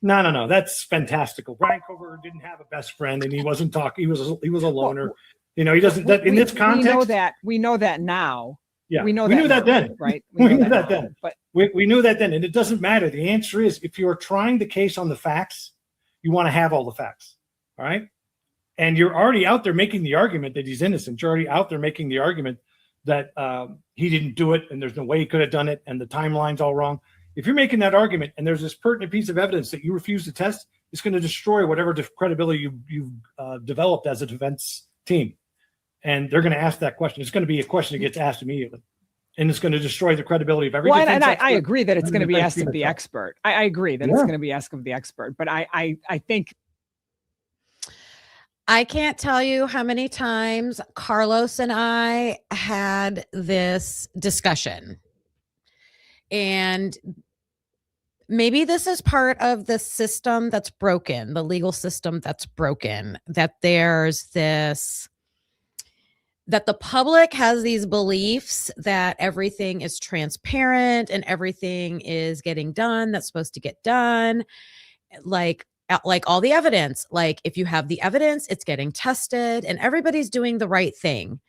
No. That's fantastical. Brian Cover didn't have a best friend, and he wasn't talking. He was a loner. He doesn't. In this context, we know that now. Yeah, we knew that then, right? We knew that then. But we knew that then, and it doesn't matter. The answer is, if you're trying the case on the facts, you want to have all the facts. All right. And you're already out there making the argument that he's innocent. You're already out there making the argument that he didn't do it and there's no way he could have done it and the timeline's all wrong. If you're making that argument and there's this pertinent piece of evidence that you refuse to test, it's going to destroy whatever credibility you've developed as a defense team. And they're going to ask that question. It's going to be a question that gets asked immediately. And it's going to destroy the credibility of every defense and expert. I agree that it's going to be asked of the expert. I agree that it's going to be asked of the expert. But I think I can't tell you how many times Carlos and I had this discussion. And maybe this is part of the system that's broken, the legal system that's broken, that there's this, that the public has these beliefs that everything is transparent and everything is getting done that's supposed to get done. Like all the evidence, like if you have the evidence, it's getting tested and everybody's doing the right thing.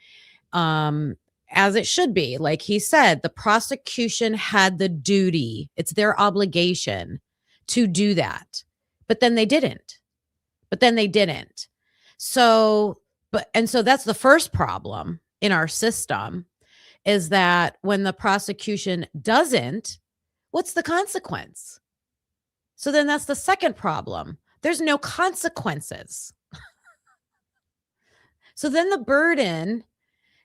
As it should be. Like he said, the prosecution had the duty. It's their obligation to do that. But then they didn't. So that's the first problem in our system, is that when the prosecution doesn't, what's the consequence? So then that's the second problem. There's no consequences. So then the burden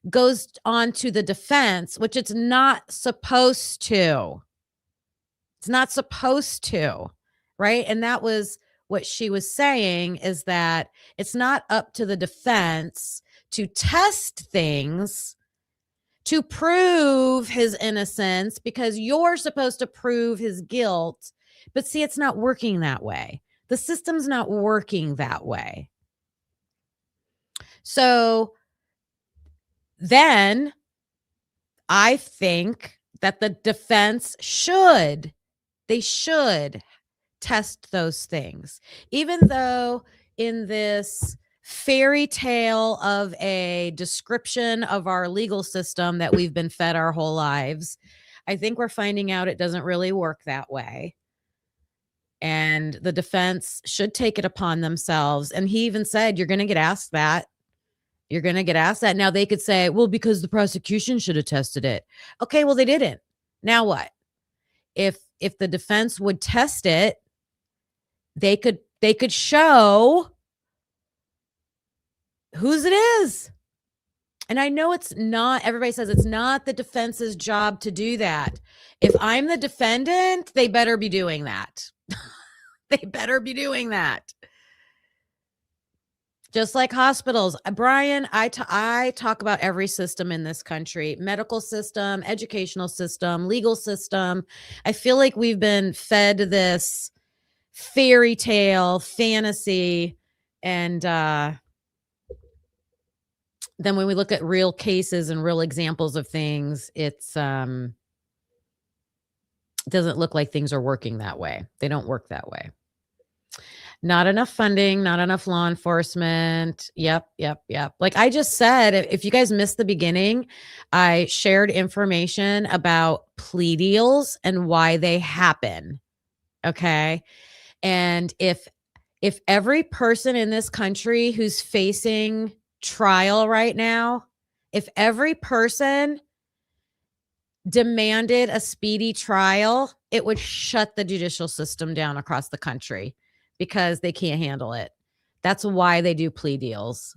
goes on to the defense, which it's not supposed to. It's not supposed to, right? And that was what she was saying, is that it's not up to the defense to test things to prove his innocence, because you're supposed to prove his guilt. But see, it's not working that way. The system's not working that way. So then I think that the defense should test those things, even though in this fairy tale of a description of our legal system that we've been fed our whole lives, I think we're finding out it doesn't really work that way. And the defense should take it upon themselves. And he even said, you're going to get asked that. You're going to get asked that. Now they could say, well, because the prosecution should have tested it. Okay, well, they didn't. Now what? If the defense would test it, they could show whose it is. And I know it's not, everybody says it's not the defense's job to do that. If I'm the defendant, they better be doing that. They better be doing that. Just like hospitals. Brian, I talk about every system in this country: medical system, educational system, legal system. I feel like we've been fed this fairy tale fantasy. And then when we look at real cases and real examples of things, it's doesn't look like things are working that way. They don't work that way. Not enough funding, not enough law enforcement. Yep. Like I just said, if you guys missed the beginning, I shared information about plea deals and why they happen. Okay. And if every person in this country who's facing trial right now, if every person demanded a speedy trial, it would shut the judicial system down across the country, because they can't handle it. That's why they do plea deals.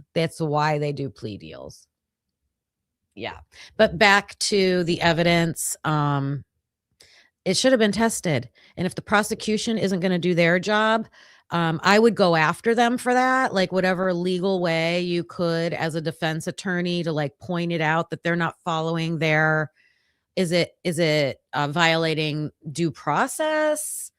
Yeah. But back to the evidence, it should have been tested. And if the prosecution isn't going to do their job, I would go after them for that, like whatever legal way you could as a defense attorney to like point it out that they're not following their, is it violating due process?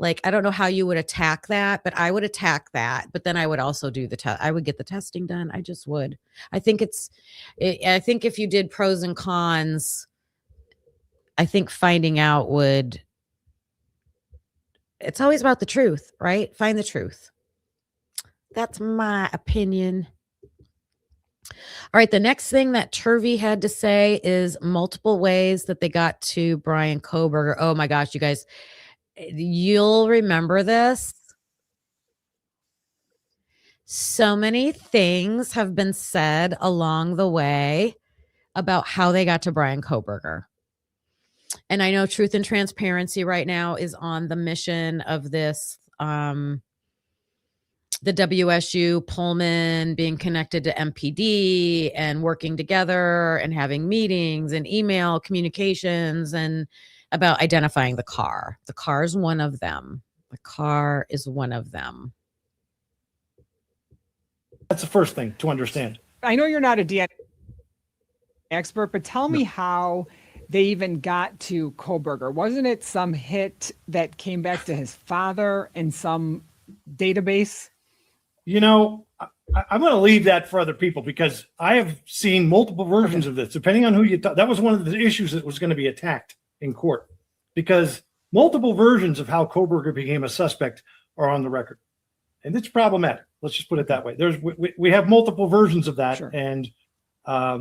Like, I don't know how you would attack that, but I would attack that. But then I would also do the test. I would get the testing done. I just would. I think I think if you did pros and cons, I think finding out it's always about the truth, right? Find the truth. That's my opinion. All right. The next thing that Turvey had to say is multiple ways that they got to Brian Kohberger. Oh my gosh, you guys, you'll remember this. So many things have been said along the way about how they got to Brian Kohberger. And I know Truth and Transparency right now is on the mission of this, the WSU Pullman being connected to MPD and working together and having meetings and email communications and about identifying the car. The car is one of them. The car is one of them. That's the first thing to understand. I know you're not a DNA expert, but tell me how they even got to Kohberger. Wasn't it some hit that came back to his father in some database? You know, I'm going to leave that for other people because I have seen multiple versions of this, depending on who you talk. That was one of the issues that was going to be attacked in court because multiple versions of how Kohberger became a suspect are on the record. And it's problematic. Let's just put it that way. We have multiple versions of that. Sure. And as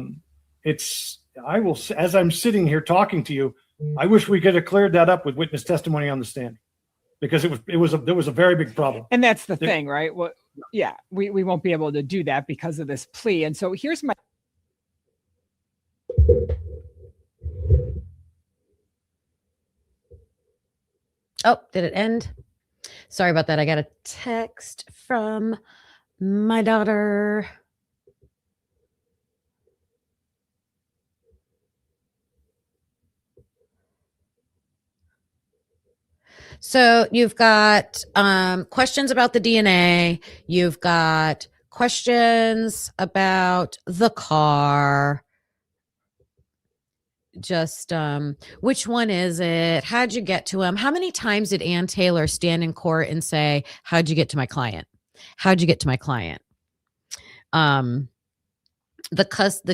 I'm sitting here talking to you, I wish we could have cleared that up with witness testimony on the stand because there was a very big problem. And that's the thing, right? Well, yeah, we won't be able to do that because of this plea. And so here's my. Oh, did it end? Sorry about that. I got a text from my daughter. So you've got questions about the DNA. You've got questions about the car. Just which one is it? How'd you get to him? How many times did Ann Taylor stand in court and say, how'd you get to my client? How'd you get to my client? The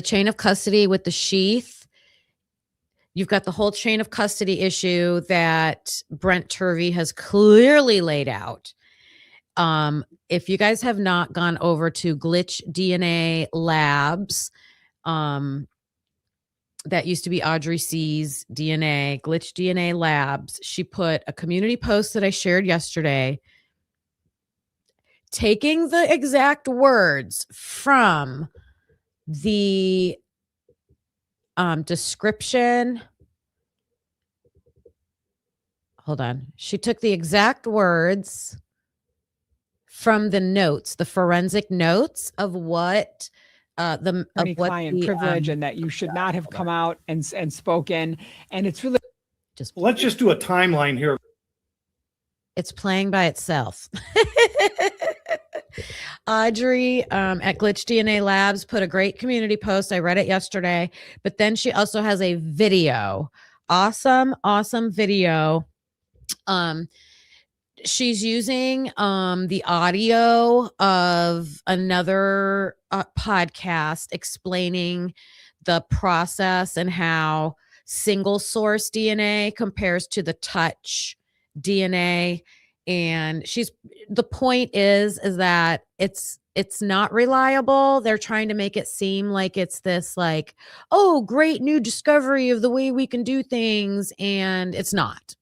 chain of custody with the sheath. You've got the whole chain of custody issue that Brent Turvey has clearly laid out. If you guys have not gone over to Glitch DNA Labs, that used to be Audrey C's DNA, Glitch DNA Labs, she put a community post that I shared yesterday, taking the exact words from the description. Hold on. She took the exact words from the notes, the forensic notes of what client privilege and that you should not have come out and spoken. And it's really let's just do a timeline here. It's playing by itself. Audrey at Glitch DNA Labs put a great community post. I read it yesterday, but then she also has a video. Awesome video. She's using the audio of another podcast explaining the process and how single source DNA compares to the touch DNA. And the point is that it's not reliable. They're trying to make it seem like it's this like, oh, great new discovery of the way we can do things. And it's not.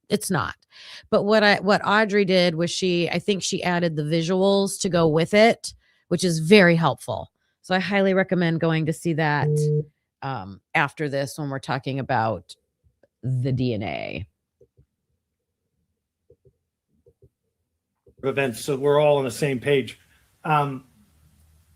But what Audrey did was I think she added the visuals to go with it, which is very helpful. So I highly recommend going to see that after this when we're talking about the DNA. Events, so we're all on the same page. I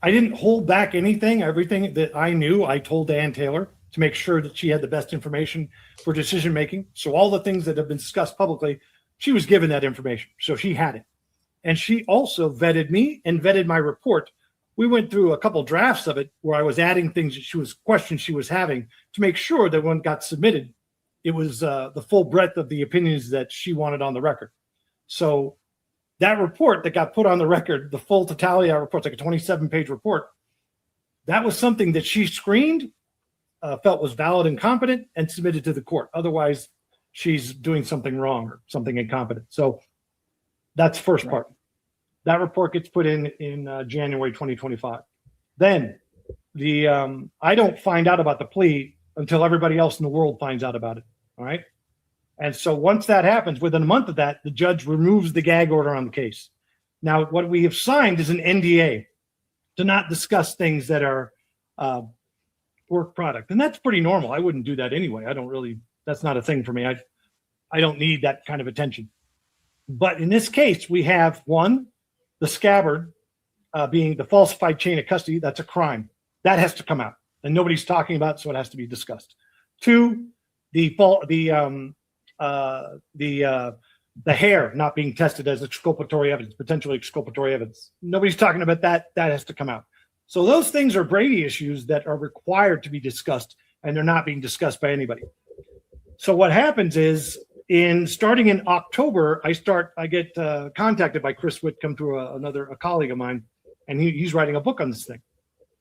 didn't hold back anything. Everything that I knew, I told Ann Taylor to make sure that she had the best information for decision making. So all the things that have been discussed publicly, she was given that information. So she had it. And she also vetted me and vetted my report. We went through a couple drafts of it where I was adding things that questions she was having to make sure that when it got submitted, it was the full breadth of the opinions that she wanted on the record. So that report that got put on the record, the full totality of that report, like a 27-page report, that was something that she screened, felt was valid and competent, and submitted to the court. Otherwise, she's doing something wrong or something incompetent. So that's first part. That report gets put in January 2025. Then I don't find out about the plea until everybody else in the world finds out about it. All right. And so once that happens, within a month of that, the judge removes the gag order on the case. Now, what we have signed is an NDA to not discuss things that are work product. And that's pretty normal. I wouldn't do that anyway. That's not a thing for me. I don't need that kind of attention. But in this case, we have one, the scabbard being the falsified chain of custody. That's a crime. That has to come out. And nobody's talking about it, so it has to be discussed. Two, the hair not being tested as exculpatory evidence, potentially exculpatory evidence. Nobody's talking about that. That has to come out. So those things are Brady issues that are required to be discussed, and they're not being discussed by anybody. So what happens is, starting in October, I get contacted by Chris Whitcomb through a colleague of mine, and he's writing a book on this thing.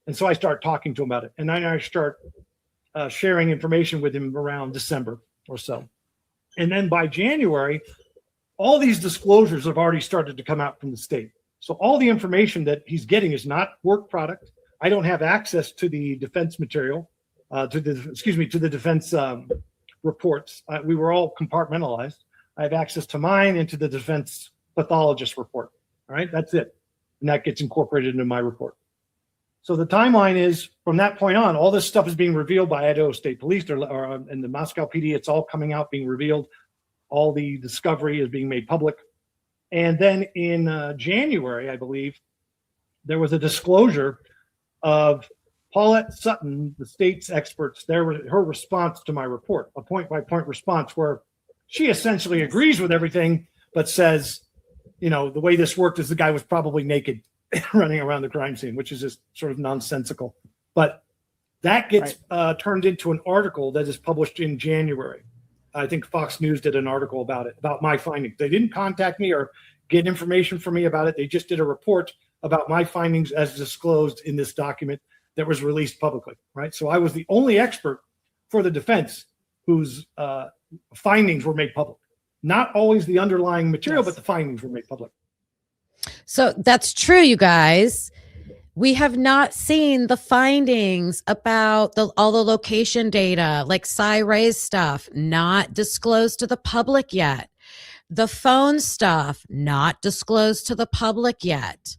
And so I start talking to him about it, and then I start sharing information with him around December or so. And then by January, all these disclosures have already started to come out from the state. So all the information that he's getting is not work product. I don't have access to the defense material, to the defense reports. We were all compartmentalized. I have access to mine and to the defense pathologist report. All right, that's it. And that gets incorporated into my report. So the timeline is, from that point on, all this stuff is being revealed by Idaho State Police or in the Moscow PD. It's all coming out, being revealed. All the discovery is being made public. And then in January, I believe, there was a disclosure of Paulette Sutton, the state's experts, her response to my report, a point-by-point response where she essentially agrees with everything, but says, the way this worked is the guy was probably naked running around the crime scene, which is just sort of nonsensical. But that gets turned into an article that is published in January. I think Fox News did an article about it, about my findings. They didn't contact me or get information from me about it. They just did a report about my findings as disclosed in this document that was released publicly, right? So I was the only expert for the defense whose findings were made public. Not always the underlying material, but the findings were made public. So that's true, you guys. We have not seen the findings about all the location data, like Cy Ray's stuff, not disclosed to the public yet. The phone stuff, not disclosed to the public yet.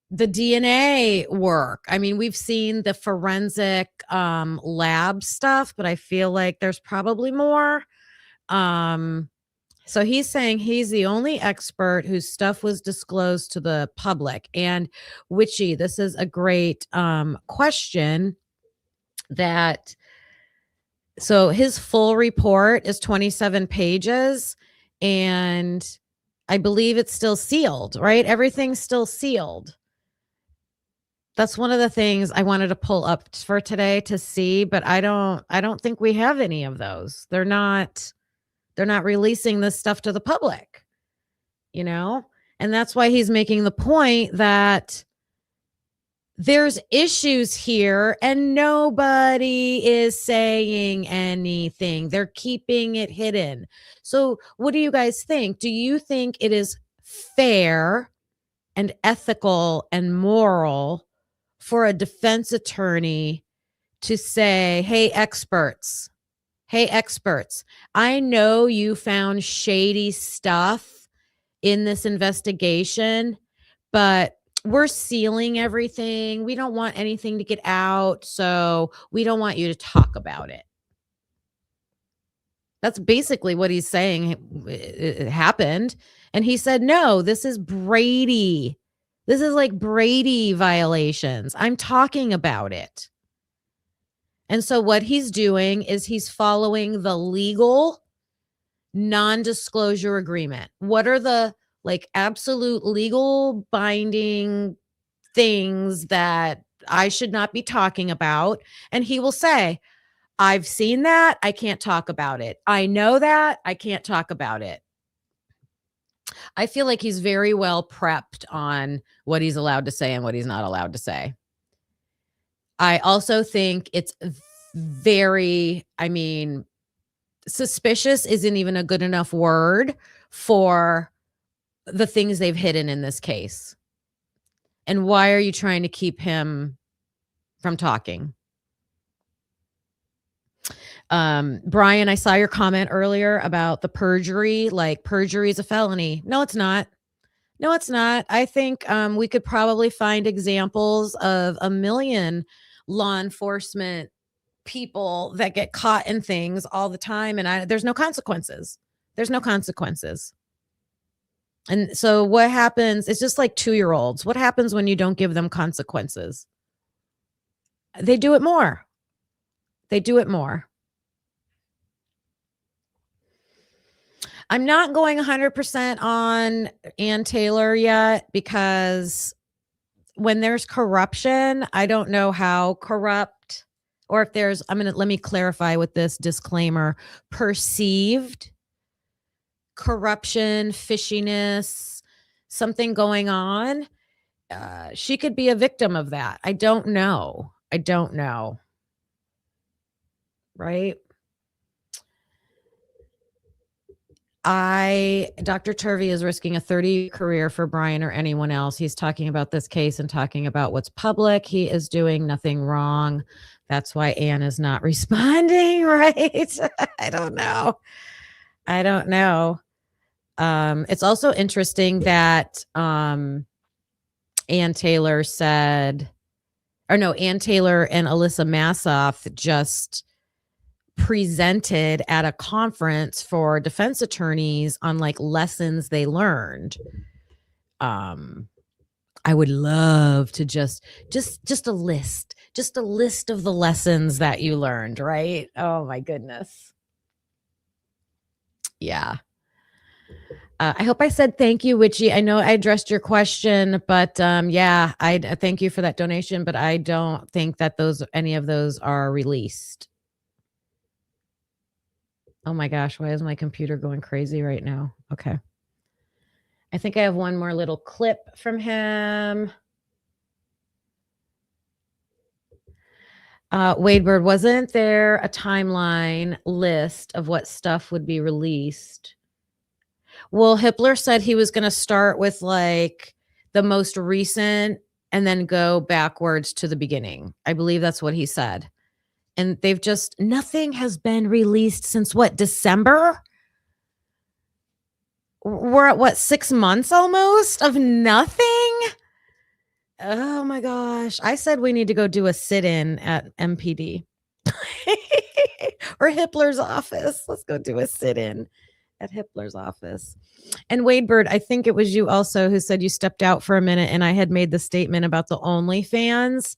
The DNA work. I mean, we've seen the forensic lab stuff, but I feel like there's probably more. So he's saying he's the only expert whose stuff was disclosed to the public. And Witchy, this is a great question. So his full report is 27 pages, and I believe it's still sealed, right? Everything's still sealed. That's one of the things I wanted to pull up for today to see, but I don't think we have any of those. They're not releasing this stuff to the public, and that's why he's making the point that there's issues here and nobody is saying anything. They're keeping it hidden. So what do you guys think? Do you think it is fair and ethical and moral for a defense attorney to say, hey, experts, I know you found shady stuff in this investigation, but we're sealing everything. We don't want anything to get out, so we don't want you to talk about it. That's basically what he's saying it happened. And he said, no, this is Brady. This is like Brady violations. I'm talking about it. And so what he's doing is he's following the legal non-disclosure agreement. What are the absolute legal binding things that I should not be talking about? And he will say, I've seen that. I can't talk about it. I know that. I can't talk about it. I feel like he's very well prepped on what he's allowed to say and what he's not allowed to say. I also think it's very, suspicious isn't even a good enough word for the things they've hidden in this case. And why are you trying to keep him from talking? Brian, I saw your comment earlier about the perjury. Like, perjury is a felony. No, it's not. No, it's not. I think we could probably find examples of a million law enforcement people that get caught in things all the time, and there's no consequences. There's no consequences. And so what happens? It's just like 2-year-olds. What happens when you don't give them consequences? They do it more. They do it more. I'm not going 100% on Ann Taylor yet, because when there's corruption, I don't know how corrupt, or if there's, let me clarify with this disclaimer, perceived corruption, fishiness, something going on. She could be a victim of that. I don't know. Right? Dr. Turvey is risking a 30-year career for Brian or anyone else. He's talking about this case and talking about what's public. He is doing nothing wrong. That's why Ann is not responding, right? I don't know. It's also interesting that Ann Taylor and Alyssa Massoff just presented at a conference for defense attorneys on like lessons they learned. I would love to just a list of the lessons that you learned, right? Oh my goodness. Yeah. I hope I said thank you, Witchy. I know I addressed your question, but yeah, I thank you for that donation, but I don't think that any of those are released. Oh my gosh, why is my computer going crazy right now? Okay. I think I have one more little clip from him. Wadebird, wasn't there a timeline list of what stuff would be released? Well, Hippler said he was going to start with like the most recent and then go backwards to the beginning. I believe that's what he said. And nothing has been released since what, December? We're at 6 months almost of nothing? Oh my gosh. I said we need to go do a sit-in at MPD or Hippler's office. Let's go do a sit-in at Hippler's office. And Wadebird, I think it was you also who said you stepped out for a minute and I had made the statement about the OnlyFans.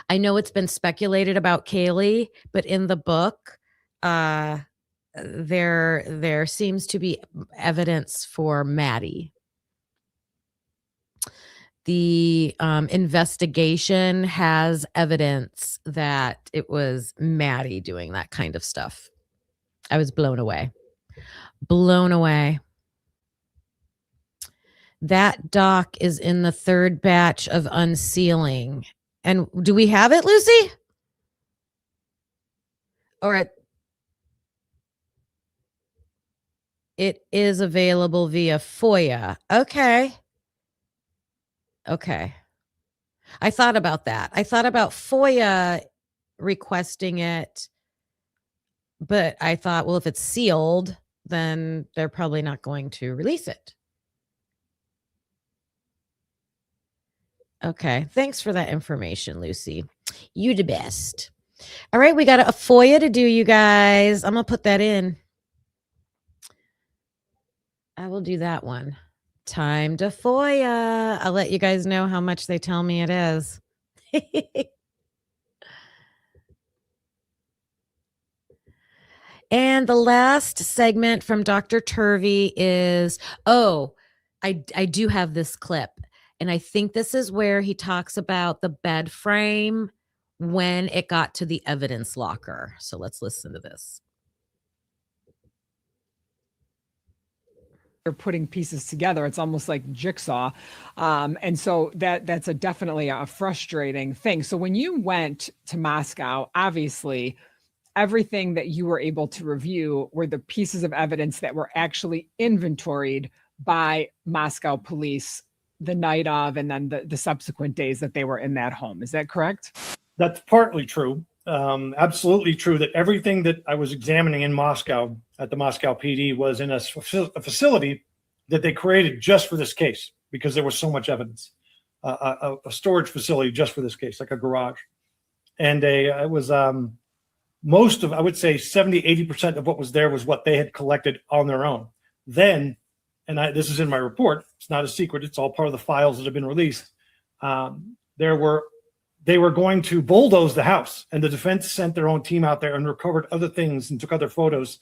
I know it's been speculated about Kaylee, but in the book, there seems to be evidence for Maddie. The investigation has evidence that it was Maddie doing that kind of stuff. I was blown away. That doc is in the 3rd batch of unsealing. And do we have it, Lucy? Or it is available via FOIA. Okay. I thought about that. I thought about FOIA requesting it, but I thought, well, if it's sealed, then they're probably not going to release it. Okay. Thanks for that information, Lucy. You the best. All right. We got a FOIA to do, you guys. I'm going to put that in. I will do that one. Time to FOIA. I'll let you guys know how much they tell me it is. And the last segment from Dr. Turvey is, I do have this clip. And I think this is where he talks about the bed frame when it got to the evidence locker. So let's listen to this. you're putting pieces together. It's almost like jigsaw. And so that's definitely a frustrating thing. So when you went to Moscow, obviously everything that you were able to review were the pieces of evidence that were actually inventoried by Moscow police the night of, and then the subsequent days that they were in that home. Is that correct? That's partly true. Absolutely true that everything that I was examining in Moscow at the Moscow PD was in a facility that they created just for this case because there was so much evidence. A storage facility just for this case, like a garage. And it was most of, I would say 70, 80% of what was there was what they had collected on their own. Then, and this is in my report, it's not a secret, it's all part of the files that have been released. They were going to bulldoze the house, and the defense sent their own team out there and recovered other things and took other photos,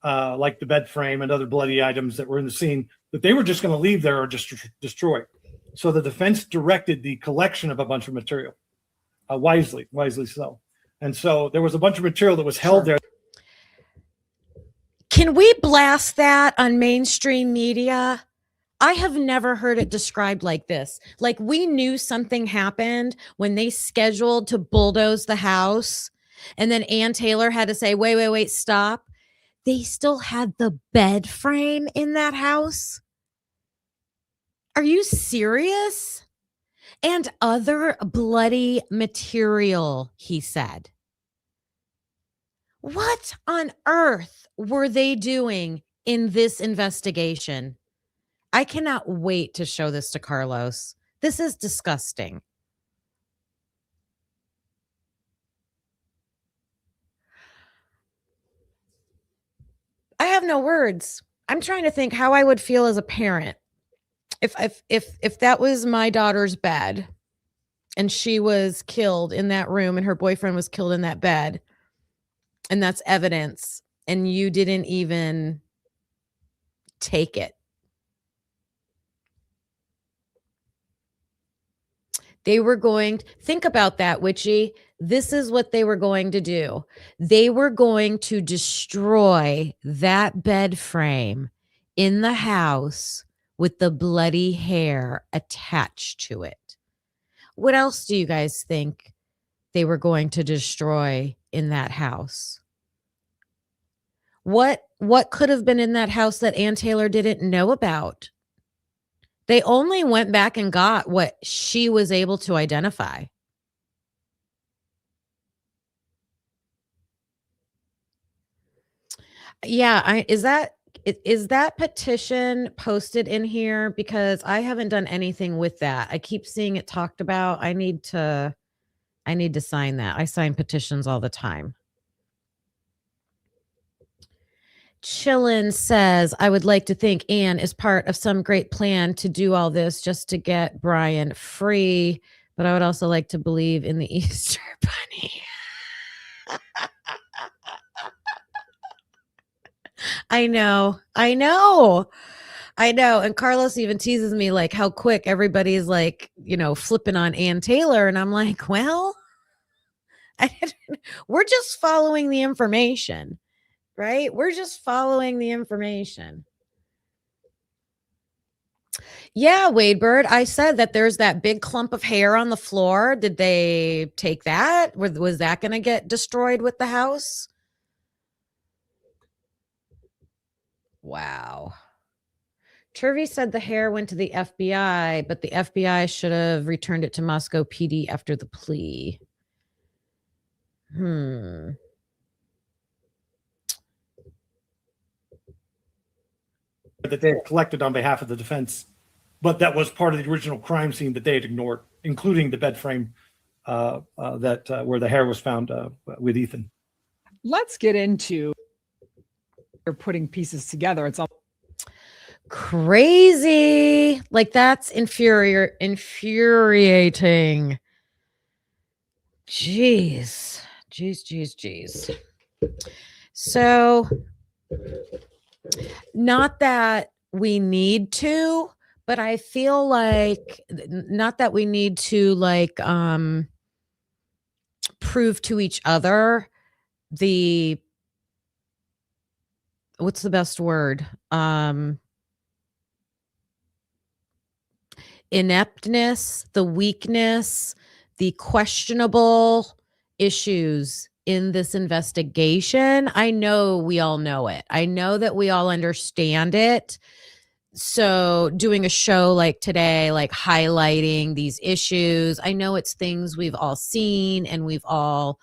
like the bed frame and other bloody items that were in the scene that they were just going to leave there or just destroy. So the defense directed the collection of a bunch of material, wisely so. And so there was a bunch of material that was held there. Can we blast that on mainstream media? I have never heard it described like this. Like we knew something happened when they scheduled to bulldoze the house, and then Ann Taylor had to say, wait, stop. They still had the bed frame in that house. Are you serious? And other bloody material, he said. What on earth were they doing in this investigation? I cannot wait to show this to Carlos. This is disgusting. I have no words. I'm trying to think how I would feel as a parent if that was my daughter's bed and she was killed in that room and her boyfriend was killed in that bed, and that's evidence, and you didn't even take it. They were going, think about that, Witchy. This is what they were going to do. They were going to destroy that bed frame in the house with the bloody hair attached to it. What else do you guys think they were going to destroy in that house? What could have been in that house that Ann Taylor didn't know about? They only went back and got what she was able to identify. Yeah, is that petition posted in here? Because I haven't done anything with that. I keep seeing it talked about. I need to sign that. I sign petitions all the time. Chillin says, I would like to think Anne is part of some great plan to do all this just to get Brian free, but I would also like to believe in the Easter Bunny. I know. And Carlos even teases me like how quick everybody's like, flipping on Ann Taylor. And I'm like, well, we're just following the information. Right? We're just following the information. Yeah, Wade Bird, I said that there's that big clump of hair on the floor. Did they take that? Was that going to get destroyed with the house? Wow. Turvey said the hair went to the FBI, but the FBI should have returned it to Moscow PD after the plea. That they had collected on behalf of the defense, but that was part of the original crime scene that they had ignored, including the bed frame where the hair was found with Ethan. Let's get into you're putting pieces together. It's all crazy. Like that's infuriating. Jeez. So not that we need to, but I feel like not that we need to prove to each other what's the best word? ineptness, the weakness, the questionable issues in this investigation. I know we all know it. I know that we all understand it. So doing a show like today, like highlighting these issues, I know it's things we've all seen and we've all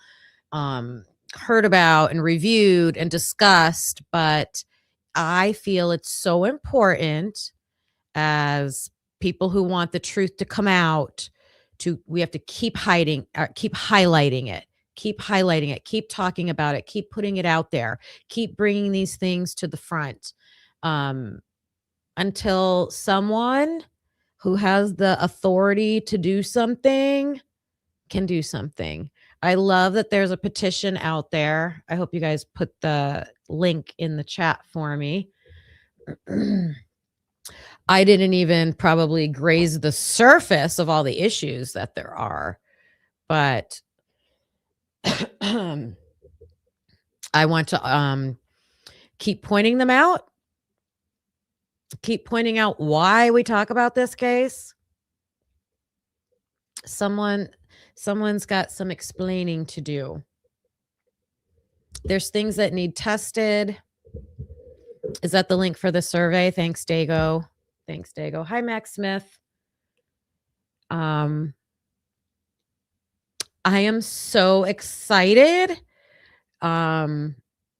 heard about and reviewed and discussed, but I feel it's so important as people who want the truth to come out we have to keep highlighting it, keep talking about it, keep putting it out there, keep bringing these things to the front, until someone who has the authority to do something can do something. I love that there's a petition out there. I hope you guys put the link in the chat for me. I didn't even probably graze the surface of all the issues that there are, but I want to keep pointing them out, keep pointing out why we talk about this case. Someone's got some explaining to do. There's things that need tested. Is that the link for the survey? Thanks, Dago. Hi, Max Smith. I am so excited,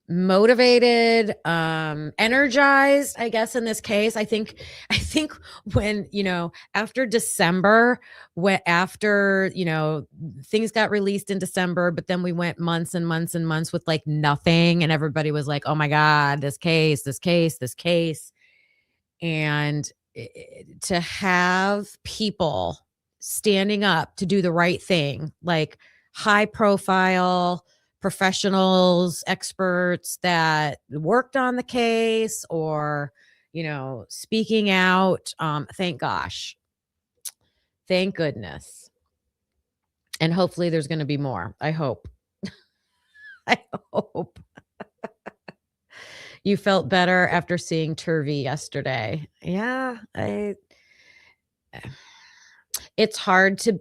motivated, energized, I guess, in this case. I think when, after December, after, things got released in December, but then we went months and months and months with like nothing. And everybody was like, oh my God, this case. And to have people standing up to do the right thing, like high profile professionals, experts that worked on the case or, speaking out. Thank goodness. And hopefully there's going to be more. I hope. You felt better after seeing Turvey yesterday. Yeah, it's hard to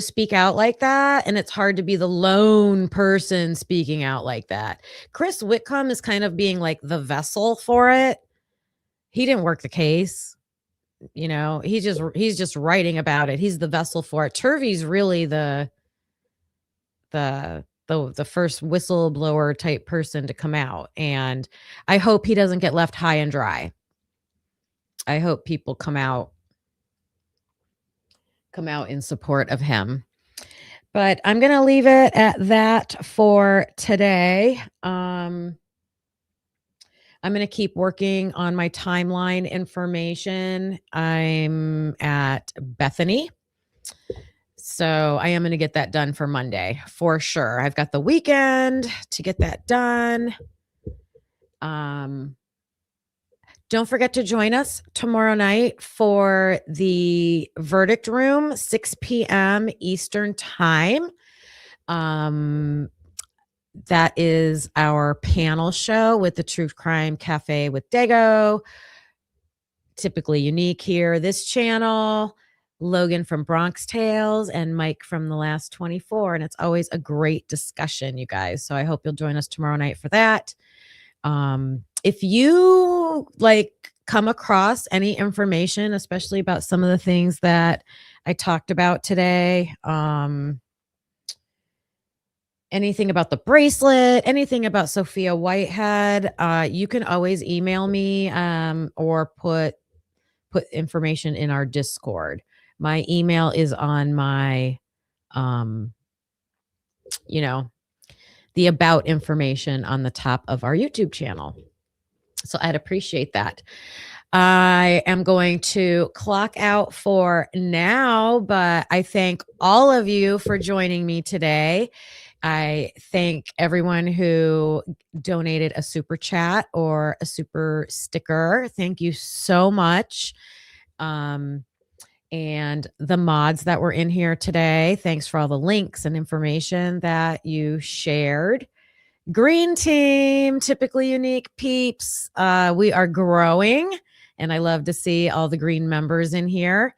speak out like that. And it's hard to be the lone person speaking out like that. Chris Whitcomb is kind of being like the vessel for it. He didn't work the case. He's just writing about it. He's the vessel for it. Turvey's really the first whistleblower type person to come out. And I hope he doesn't get left high and dry. I hope people come out in support of him. But I'm going to leave it at that for today. I'm going to keep working on my timeline information. I'm at Bethany. So I am going to get that done for Monday for sure. I've got the weekend to get that done. Don't forget to join us tomorrow night for the verdict room, 6 p.m. Eastern time. That is our panel show with the Truth Crime Cafe with Dago. Typically unique here. This channel, Logan from Bronx Tales and Mike from The Last 24. And it's always a great discussion, you guys. So I hope you'll join us tomorrow night for that. If you come across any information, especially about some of the things that I talked about today, anything about the bracelet, anything about Sophia Whitehead, you can always email me or put information in our Discord. My email is on my, the about information on the top of our YouTube channel. So I'd appreciate that. I am going to clock out for now, but I thank all of you for joining me today. I thank everyone who donated a super chat or a super sticker. Thank you so much. And the mods that were in here today, thanks for all the links and information that you shared. Green team, typically unique peeps. We are growing And I love to see all the green members in here.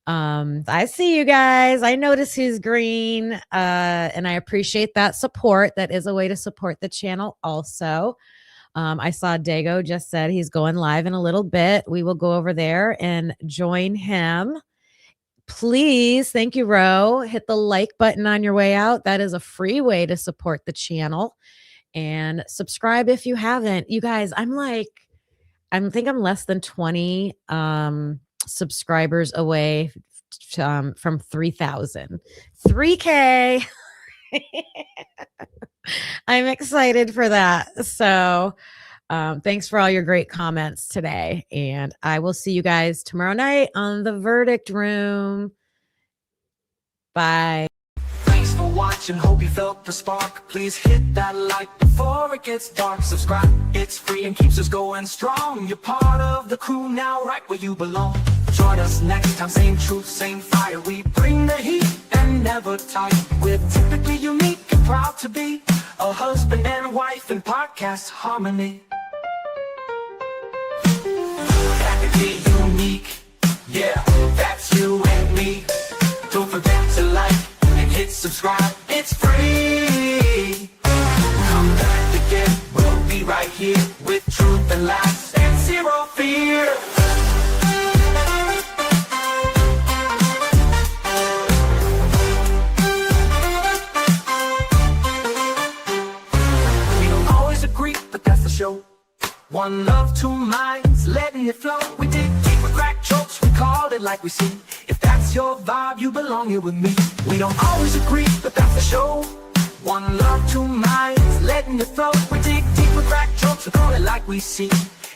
I see you guys. I notice who's green, and I appreciate that support. That is a way to support the channel also. I saw Dago just said he's going live in a little bit. We will go over there and join him. Please, thank you, Ro. Hit the like button on your way out. That is a free way to support the channel. And subscribe if you haven't. You guys, I think I'm less than 20 subscribers away from 3,000. 3K. I'm excited for that. So thanks for all your great comments today. And I will see you guys tomorrow night on the verdict room. Bye. Thanks for watching, hope you felt the spark. Please hit that like before it gets dark. Subscribe, it's free and keeps us going strong. You're part of the crew now, right where you belong. Join us next time, same truth, same fire. We bring the heat and never tire. We're typically unique and proud to be a husband and wife in podcast harmony. Practically unique, yeah, that's you and me. Don't forget to like and hit subscribe, it's free. Come back again, we'll be right here with truth and laughs and zero fear. We don't always agree, but that's the show. One love, two minds, letting it flow. We dig deep with crack jokes, we called it like we see. If that's your vibe, you belong here with me. We don't always agree, but that's the show. One love, two minds, letting it flow. We dig deep with crack jokes, we call it like we see.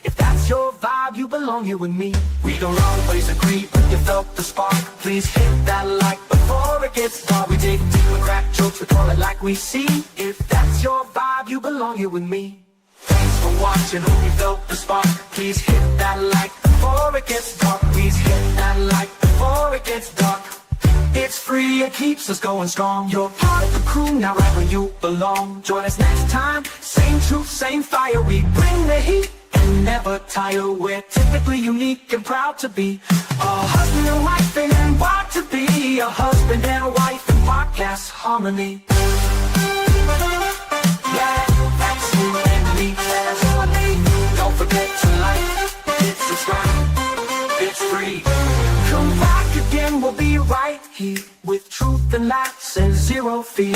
If that's your vibe, you belong here with me. We don't always agree, but you felt the spark. Please hit that like before it gets dark. We dig deep with crack jokes, we call it like we see. If that's your vibe, you belong here with me. Thanks for watching, hope you felt the spark. Please hit that like before it gets dark. Please hit that like before it gets dark. It's free, it keeps us going strong. You're part of the crew now, right where you belong. Join us next time, same truth, same fire. We bring the heat and never tire. We're typically unique and proud to be a husband and wife and wild to be a husband and wife in podcast harmony. Yeah, that's you and me. Don't forget to like, hit subscribe, it's free. Come back again, we'll be right here with truth and laughs and zero fear.